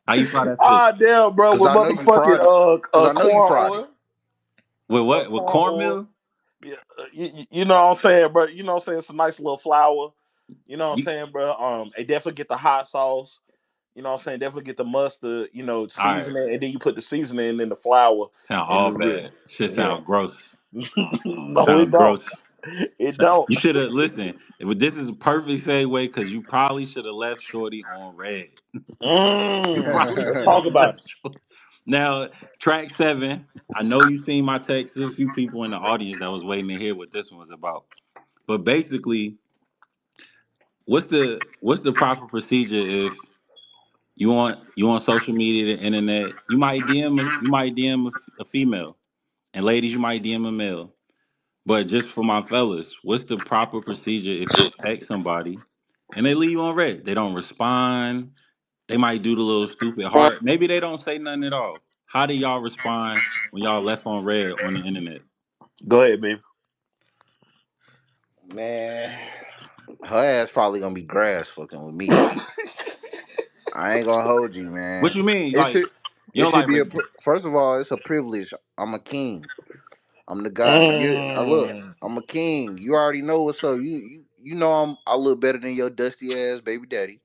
How you fry that fish? Ah, damn, bro, Cause with I know you motherfucking fried it. Cause I know you corn fried it. oil, With what? With corn oil. cornmeal? Yeah, you know what I'm saying, bro. You know what I'm saying? It's a nice little flour. You know what I'm You saying, bro. They definitely get the hot sauce. You know what I'm saying? Definitely get the mustard. all right. Seasoning, and then you put the seasoning in the flour, Sound and all then bad. Shit yeah, sound gross. yeah. No, it Sound don't. gross. It don't. You should have listen. This is a perfect segue because you probably should have left Shorty on red. You probably Let's should talk have about it. left. Now, track 7. I know you seen my text. There's a few people in the audience that was waiting to hear what this one was about. But basically, what's the proper procedure if you on social media, the internet? You might DM a female, and ladies, you might DM a male. But just for my fellas, what's the proper procedure if you text somebody and they leave you on red? They don't respond. They might do the little stupid heart. Maybe they don't say nothing at all. How do y'all respond when y'all left on red on the internet? Go ahead, baby. Man, her ass probably gonna be grass fucking with me. I ain't gonna hold you, What man. you mean? It Like should you it don't should like be first of all, it's a privilege. I'm a king. I'm the guy. Look, Mm. I'm a king. You already know what's up. You know I'm a little better than your dusty ass baby daddy.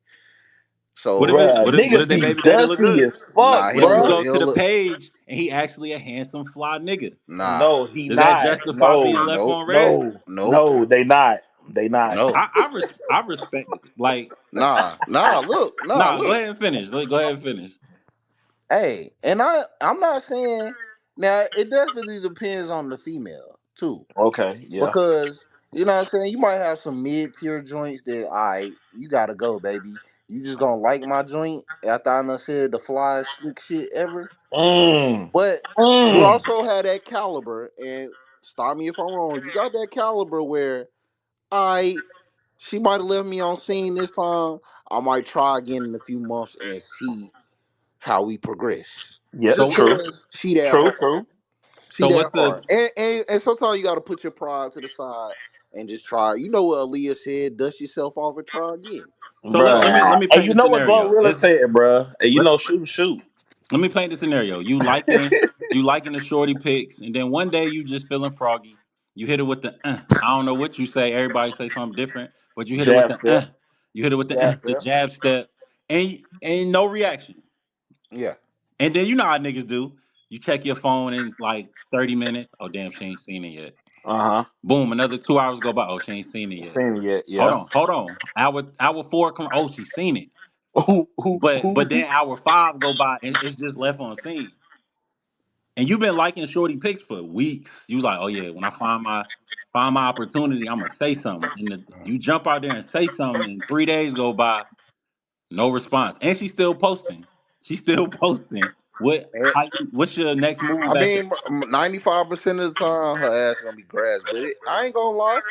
So Bruh, what if niggas they be baby daddy look dusty good? as fuck, nah, What if you bruh. go to he'll the look page and he actually a handsome fly nigga? nah. No, he Does that not. justify being No, left Nope. on red? no, Nope. no, they not. They not. No. I respect it. Like, Nah, nah, go look. ahead and finish. Go ahead and finish. Hey, and I'm not saying now it definitely depends on the female too. Okay, yeah. Because you know what I'm saying, you might have some mid tier joints that you gotta go, baby. You just gonna like my joint after I done said the fly slick shit ever. Mm. But you Mm. also had that caliber, and stop me if I'm wrong, you got that caliber where I she might have left me on scene this time. I might try again in a few months and see how we progress. Yeah, Just So true. because she that True, hard. true. She so that what's the hard. And sometimes you gotta put your pride to the side and just try. You know what Aaliyah said, dust yourself off and try again. so let Bruh. me Hey, paint you a know what scenario. Glorilla It's said, bruh? Hey, you let's know, shoot, shoot. let me paint the scenario. You liking the shorty pics, and then one day you just feeling froggy. You hit it with the I don't know what you say. Everybody say something different, but you hit it with Jab the step. You hit it with Jab the step. jab step, and no reaction. Yeah. And then you know how niggas do. You check your phone in like 30 minutes. Oh damn, she ain't seen it yet. Uh-huh. Boom, another 2 hours go by. Oh, she ain't seen it yet. Seen it yet, yeah. Hold on. Hour four come. Oh, she seen it. But Who? then hour five go by and it's just left on scene. And you've been liking shorty pics for weeks. You was like, oh yeah, when I find my opportunity, I'm gonna say something. And you jump out there and say something, and 3 days go by, no response. And she's still posting. She's still posting. What's your next move I after mean, 95% of the time, her ass gonna be grass. But I ain't gonna lie.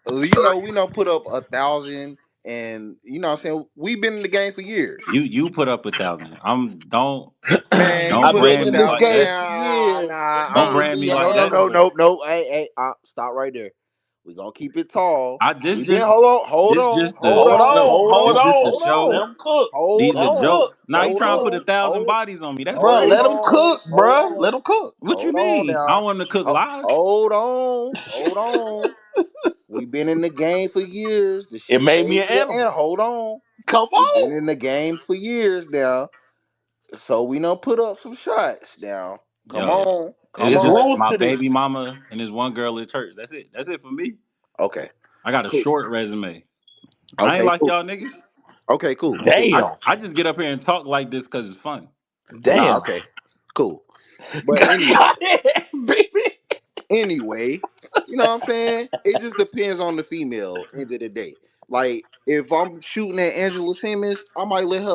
You know, we don't put up 1,000, and you know what I'm saying. We've been in the game for years. you put up 1,000? I'm Man, you don't I've put up been a brand in me this like thousand. game that. for Nah, years. Don't nah. brand me Baby, like No, hold no, that. no, on. no, no. Stop right there. We gonna keep it tall. I We been. Hold on, hold this on, just hold the Hold on, on. hold Hold this on, just to on. hold Let show on, him cook. hold these Let are him on, cook. jokes. Now Let you him hold trying to cook. put on, 1,000 bodies on me? That's Bruh, let crazy. him cook, hold bruh. on, Let him cook. What you hold on mean? I now. want to cook live. Hold on. We've been in the game for years. The It shit made me fade an to the end. animal. Hold on. Come We've been on. in the game for years now. So we don't put up some shots now. Come Yo, on. Come it's It's just on. rules my to baby this. mama and this one girl at church. That's it. That's it for me. Okay. I got a Cool. short resume. I ain't Okay, like cool. y'all niggas. Okay, cool. Cool. Damn. I just get up here and talk like this because it's fun. Nah, Damn. okay. Cool. But anyway. Goddamn, baby. Anyway, you know what I'm saying? It just depends on the female end of the day. Like if I'm shooting at Angela Simmons, I might let her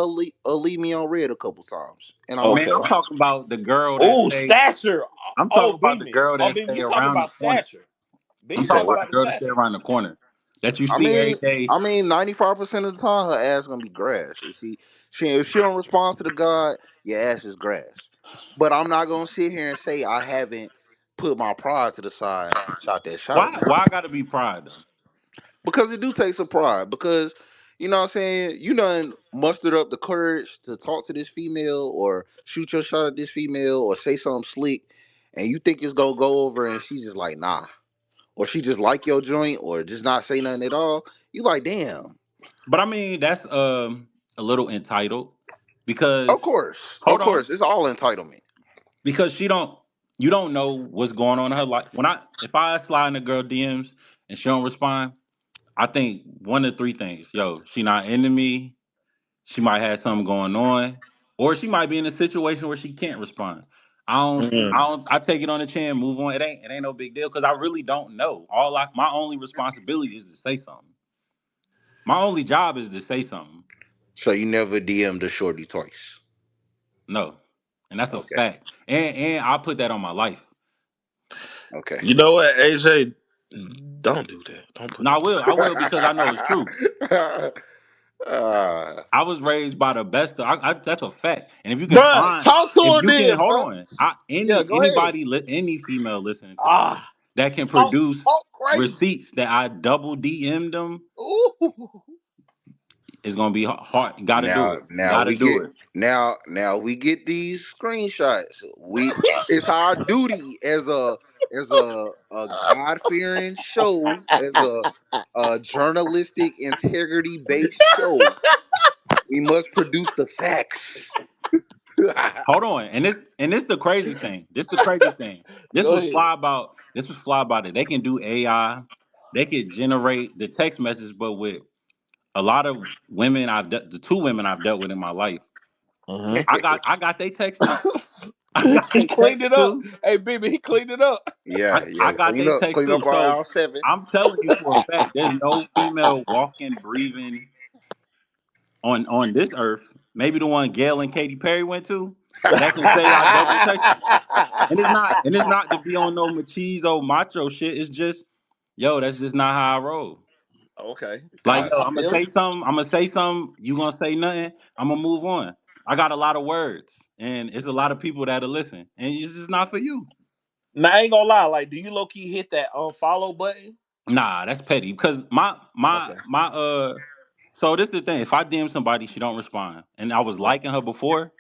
leave me on red a couple times. And I'm Man, like, Okay. I'm all right. talking about the girl that Oh, stay. stature. I'm Oh, talking about the Beamy. girl Oh, that Beamy, stay you talking around the about corner. stature. I'm Beamy You say talking talking about what? the about the girl that stay stature. around the corner that you I see every mean, day. I mean, 95% of the time, her ass gonna be grass. If she don't respond to the God, your ass is grass. But I'm not gonna sit here and say I haven't put my pride to the side and shot that shot at Why? her. Why I gotta be pride though? Because it do take some pride. Because you know what I'm saying, you done mustered up the courage to talk to this female or shoot your shot at this female or say something slick, and you think it's gonna go over, and she's just like, nah, or she just like your joint, or just not say nothing at all. You like, damn. But I mean, that's a little entitled because Of hold on, course, it's all entitlement. because she don't you don't know what's going on in her life. When I if I slide in a girl DMs and she don't respond, I think one of three things. Yo, she not into me. She might have something going on, or she might be in a situation where she can't respond. Mm. I take it on the chin, move on. It ain't no big deal because I really don't know. My only responsibility is to say something. My only job is to say something. So you never DM'd a shorty twice. No, and that's a Okay. fact. And I put that on my life. Okay. You know what, AJ? Don't do that. Don't put No, that on. I will because I know it's true. uh, I was raised by the best. That's a fact. And Bruh, talk to if her you can, then, hold bruh. on. Yeah, go ahead. Any female listening to this Ah, that can talk, produce talk crazy. receipts that I double DM'd them Ooh. is gonna be hard. Got to do now, it. now Got to we do get it. now we get these screenshots. It's our duty as a God fearing show, as a journalistic integrity based show. We must produce the facts. Hold on. And this the crazy thing. This the crazy thing. Go ahead. This was fly about it. They can do AI. they could generate the text message, but with a lot of women the two women I've dealt with in my life, Hmm. I got they text too. I got He they cleaned text it up. too. Hey, baby, he cleaned it up. Yeah, I yeah. got they text Clean too. up our So aisle seven. I'm telling you for a fact, there's no female walking, breathing on this earth. Maybe the one Gale and Katy Perry went to that can say I double text her. And it's not to be on no machismo macho shit. It's just, yo, that's just not how I roll. Okay, Like, yo, I I'm gonna feel it. say something. I'm gonna say something. You gonna say nothing. I'm gonna move on. I got a lot of words, and it's a lot of people that'll listen, and it's just not for you. Now I ain't gonna lie. Like, do you low key hit that unfollow button? Nah, that's petty. Because my Okay. my So this the thing. If I DM somebody, she don't respond, and I was liking her before,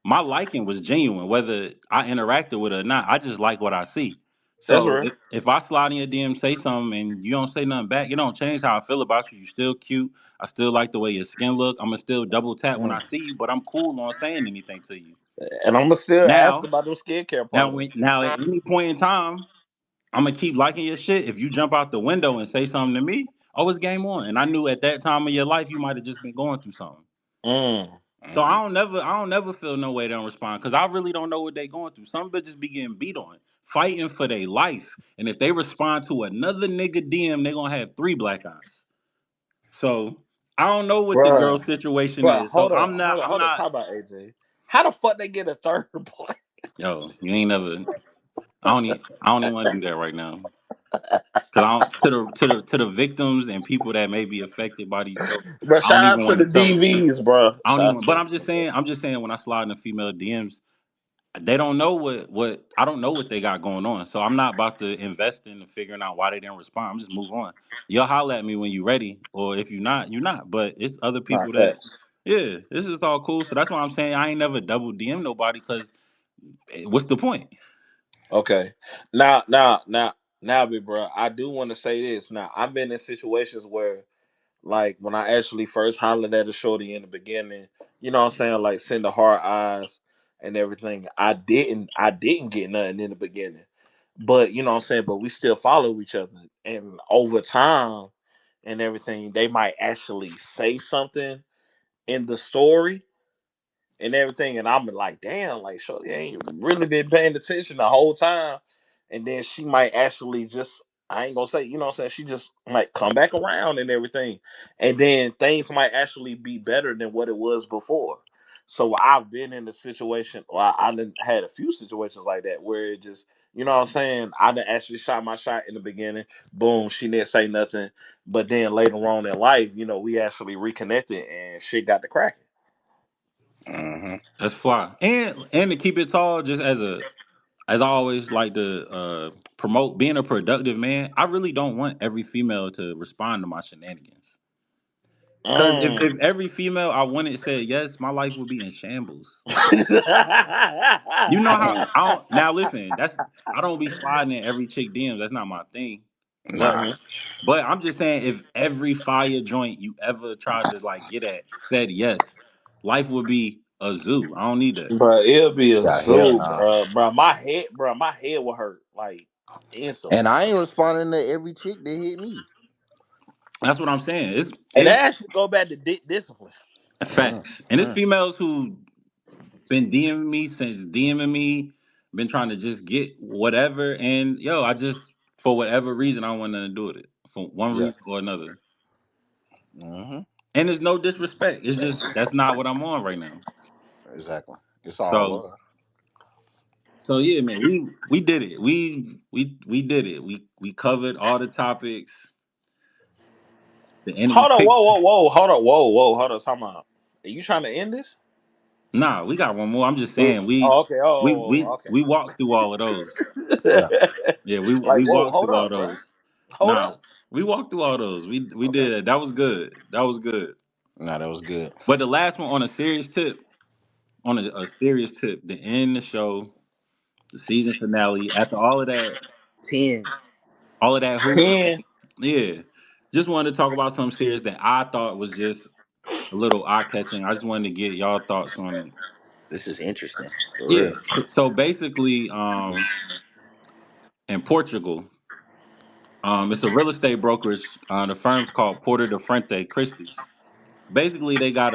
my liking was genuine, whether I interacted with her or not. I just like what I see. That's So real. if I slide in your DM, say something, and you don't say nothing back, it don't change how I feel about you. You still cute. I still like the way your skin look. I'm gonna still double tap when I Mm. see you, but I'm cool on saying anything to you. And I'm gonna still ask Now, about those skincare products. now at any point in time, I'm gonna keep liking your shit. If you jump out the window and say something to me, oh, it's game on. And I knew at that time of your life you might have just been going through something. Mm. So Mhm. I don't never feel no way they don't respond because I really don't know what they going through. Some bitches be getting beat on, fighting for their life, and if they respond to another nigga DM, they gonna have three black eyes. So I don't know what the Bruh. girl situation But is. So hold up, hold up, I'm hold up. not. Talk about AJ. How the fuck they get a third place? Yo, you ain't never. I don't even want to do that right now because I don't to the victims and people that may be affected by these jokes. Bro, I don't shout out even to want the to tell them. DVs, bro. I don't Shout out even. to But the I'm just DVs. saying. I'm just saying when I slide in the female DMs. They don't know what I don't know what they got going on. So I'm not about to invest in figuring out why they didn't respond. I'm just move on. You'll holler at me when you're ready, or if you're not, you're not. But it's other Nah, people that, facts. yeah, this is all cool. So that's why I'm saying I ain't never double DM nobody because what's the point? Okay. Now, big bro, I do want to say this. Now, I've been in situations where, like, when I actually first hollered at a shorty in the beginning, you know what I'm saying, like, send the hard eyes and everything. I didn't get nothing in the beginning, but you know what I'm saying. But we still follow each other, and over time and everything, they might actually say something in the story and everything. And I'm like, damn, like Shorty ain't really been paying attention the whole time. And then she might actually just, I ain't gonna say, you know what I'm saying, she just might come back around and everything. And then things might actually be better than what it was before. So I've been in a situation, or I done had a few situations like that where it just, you know what I'm saying, I done actually shot my shot in the beginning. Boom, she didn't say nothing. But then later on in life, we actually reconnected and shit got to cracking. Mhm. That's fly. And to keep it tall, just as I always like to promote being a productive man. I really don't want every female to respond to my shenanigans. Because Mm. if every female I wanted said yes, my life would be in shambles. You know how Mhm. I don't now listen, that's I don't be sliding in every chick DMs. That's not my thing. But Nah. Mhm. I'm just saying if every fire joint you ever tried to like get at said yes, life would be a zoo. I don't need that. Bro, it'll be a Yeah, hell zoo, nah. bro. My head will hurt like And instantly. I ain't responding to every chick that hit me. That's what I'm saying. And that It's actually go back to discipline. Mm, facts. And it's mm. females who been DMing me since DMing me, been trying to just get whatever. And yo, I just for whatever reason I want nothing to do with it. For one Yeah. reason or another. Hmm. And it's no disrespect. It's just that's not what I'm on right now. Exactly. It's all So love. yeah, man, we did it. We did it. We covered all the topics. The enemy Hold on, picked. whoa, whoa, whoa, hold on, whoa, hold on, time out. Are you trying to end this? Nah, we got one more. I'm just Oh, saying okay. Oh, okay. we walked through all of those. Yeah. Yeah, Like, we whoa, walked hold through all up, bro. those. Hold Nah, up. we walked through all those. We Okay. did it. That was good. That was good. Nah, that was good. But the last one on a serious tip, on a serious tip, the end of the show, the season finale, after 10. all of that hoop, 10. yeah. Just wanted to talk about something serious that I thought was just a little eye catching. I just wanted to get y'all thoughts on it. This is interesting. For Yeah. real. So basically, in Portugal, It's a real estate brokerage. The firm's called Porter de Frente Christie's. Basically, they got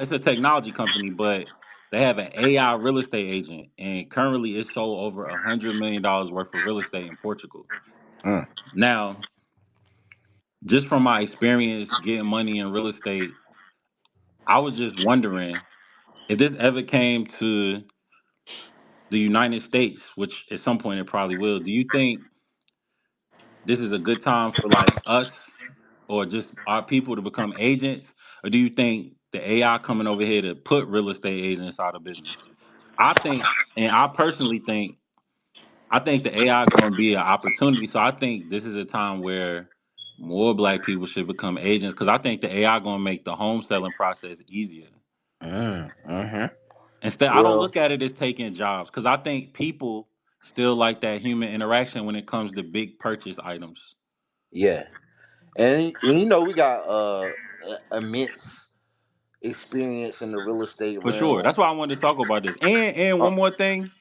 it's a technology company, but they have an AI real estate agent, and currently it's sold over $100 million worth of real estate in Portugal. Mm. Now, just from my experience getting money in real estate, I was just wondering if this ever came to the United States, which at some point it probably will. Do you think this is a good time for like us or just our people to become agents? Or do you think the AI coming over here to put real estate agents out of business? I think, and I personally think, I think the AI going to be an opportunity. So I think this is a time where more black people should become agents because I think the AI going to make the home selling process easier. Mm. Mm-hmm. Instead, I don't Well, look at it as taking jobs because I think people still like that human interaction when it comes to big purchase items. yeah, and you know we got immense experience in the real estate For sure. realm. That's why I wanted to talk about this. And Uh, one more thing,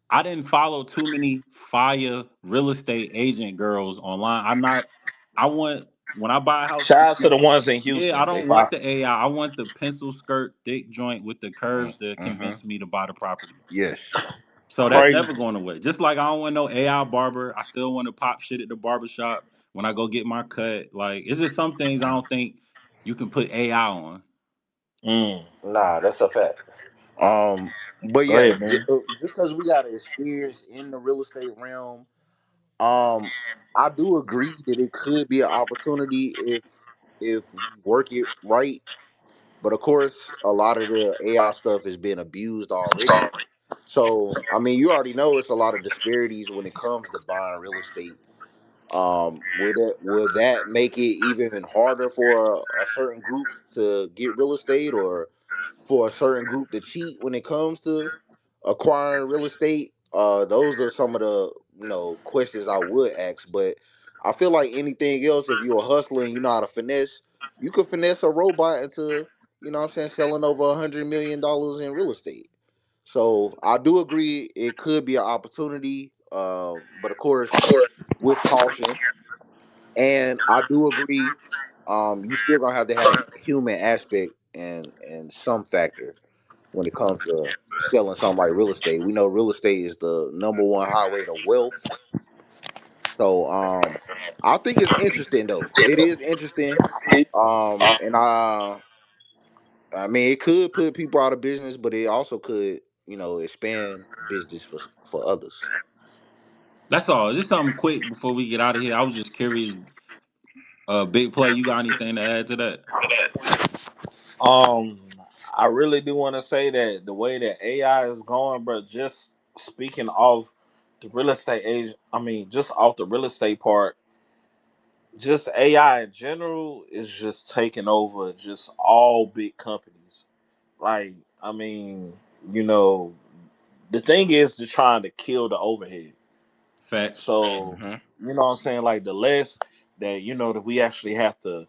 I didn't follow too many fire real estate agent girls online. I want when I buy a house Shout from out to you, the ones in yeah, I Houston. They don't fire. want the AI. I want the pencil skirt thick joint with the curves to mm-hmm. convince me to buy the property. Yes, So that's yes. never Crazy. going away. Just like I don't want no AI barber, I still want to pop shit at the barber shop when I go get my cut. Like, it's just some things I don't think you can put AI on. Mm. Nah, that's a fact. Um, but Go yeah, ahead, man. just because we got experience in the real estate realm, um, I do agree that it could be an opportunity if we work it right. But of course, a lot of the AI stuff is being abused already. So I mean, you already know it's a lot of disparities when it comes to buying real estate. Would that make it even harder for a certain group to get real estate, or for a certain group to cheat when it comes to acquiring real estate? Those are some of the questions I would ask. But I feel like anything else, if you're a hustler and you know how to finesse, you could finesse a robot into what I'm saying, selling over $100 million in real estate. So I do agree it could be an opportunity, but of course with caution. And I do agree, you still gonna have to have human aspect and some factor when it comes to selling something like real estate. We know real estate is the number one highway to wealth. So I think it's interesting though. It is interesting. And I mean it could put people out of business, but it also could, expand business for others. That's all. Just something quick before we get out of here. I was just curious. Big play. You got anything to add to that? Um, I really do want to say that the way that AI is going, bro. Just speaking of the real estate agent, I mean, just off the real estate part, just AI in general is just taking over just all big companies. Like, I mean, you know, the thing is to trying to kill the overhead. Facts. So, Hmm. you know what I'm saying? Like the less that that we actually have to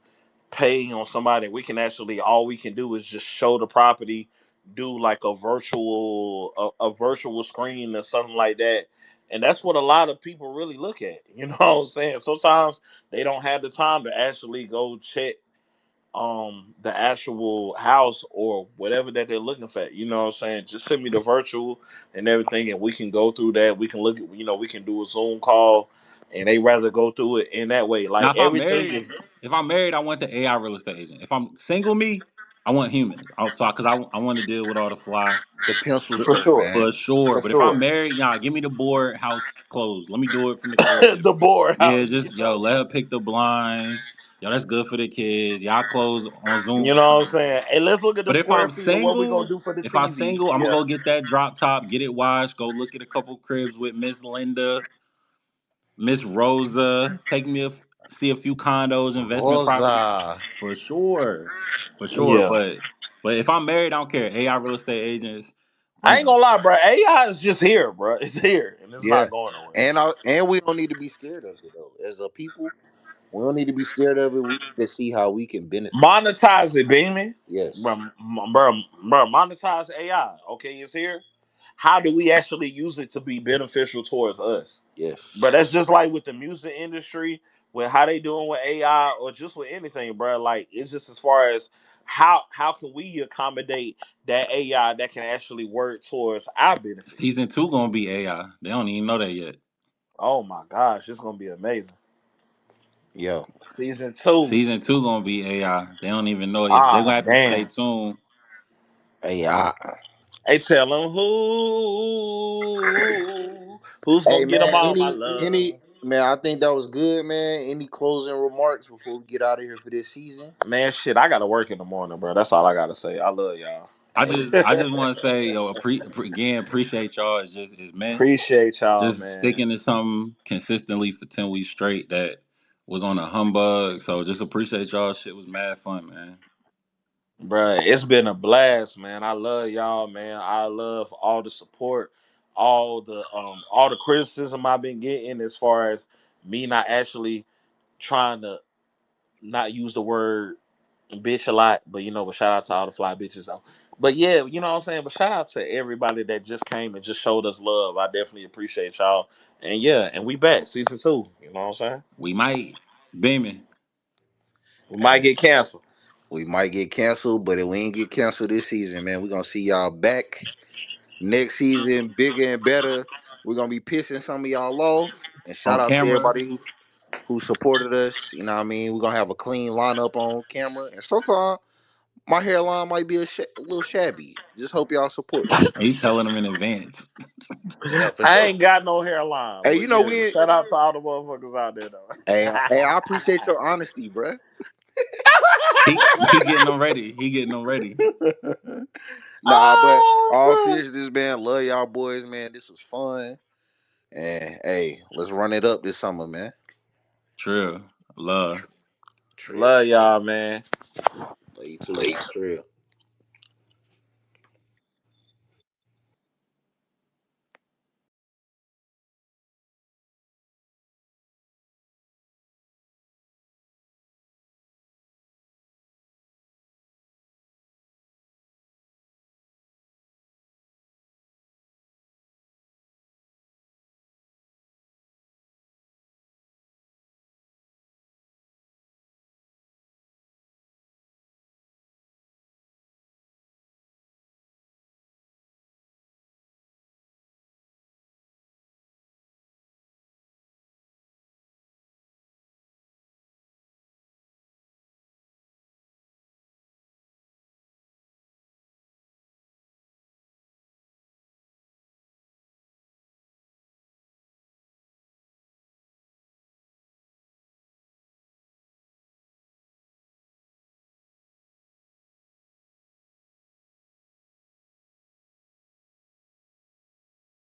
pay on somebody, we can actually all we can do is just show the property, do like a virtual screen or something like that. And that's what a lot of people really look at. You know what I'm saying? Sometimes they don't have the time to actually go check the actual house or whatever that they're looking for. You know what I'm saying? Just send me the virtual and everything and we can go through that. We can look at we can do a Zoom call and they rather go through it in that way. Now, Like everything is if I'm married, I want the AI real estate agent. If I'm single, I want humans. Also, because I want to deal with all the fly The pencil for skirt, sure. man. for sure. For But if I'm sure. married, y'all give me the board house clothes. Let me do it from the crib. The board Yeah, house, just let her pick the blinds. Yo, that's good for the kids. Y'all close on Zoom You or know what I'm something. saying? Hey, let's look at the But square feet of what we're gonna do for the if I'm TV. single, I'm gonna Yeah. go get that drop top, get it washed, go look at a couple cribs with Miss Linda, Miss Rosa. Take me see a few condos, investment properties Rosa. for sure, for sure. Yeah. But if I'm married, I don't care. AI real estate agents, I I'm ain't gonna lie, bro. AI is just here, bro. It's here and it's Yeah. not going nowhere. And we don't need to be scared of it though. As a people, we don't need to be scared of it. We need to see how we can benefit. Monetize it, baby. Yes. Bro, monetize AI. Okay, it's here. how do we actually use it to be beneficial towards us? Yes. But that's just like with the music industry, with how they doing with AI or just with anything, bro. Like it's just as far as how can we accommodate that AI that can actually work towards our benefit? Season 2 gonna be AI. They don't even know that yet. Oh my gosh, it's gonna be amazing. Yo. Season 2. Season 2 gonna be AI. They don't even know it yet. They're Ah gonna have to stay man. tuned. AI. Hey, tell them who's Hey gonna get them man, all my any love. man, I think that was good, man. Any closing remarks before we get out of here for this season? Man, shit, I gotta work in the morning, bro. That's all I gotta say. I love y'all. Hey, I just want to say, yo, again, appreciate y'all. It's men Appreciate y'all, just man. sticking to something consistently for 10 weeks straight that was on a humbug. So just appreciate y'all. Shit was mad fun, man. Bruh, it's been a blast, man. I love y'all, man. I love all the support, all the criticism I've been getting as far as me not actually trying to not use the word bitch a lot, but but shout out to all the fly bitches though. But yeah, you know what I'm saying? But shout out to everybody that just came and just showed us love. I definitely appreciate y'all. And yeah, and we back, season 2. You know what I'm saying? We might beaming. We might hey, get canceled. we might get canceled, but if we ain't get canceled this season, man, we gonna see y'all back next season, bigger and better. We're gonna be pissing some of y'all off. And shout On out to camera. everybody who supported us. You know what I mean? We're gonna have a clean lineup on camera. And sometimes my hairline might be a little shabby. Just hope y'all support. He telling them in advance. Yeah, for I sure. ain't got no hairline, Hey, but you know yeah, we ain't, shout out to all the motherfuckers out there though. hey, I appreciate your honesty, bruh. He getting them ready. He getting them ready. Nah, but Oh, all bro. seriousness, man, love y'all boys, man. This was fun. And hey, let's run it up this summer, man. True. Love. Trill. Love y'all, man. Love you too, man. Trill.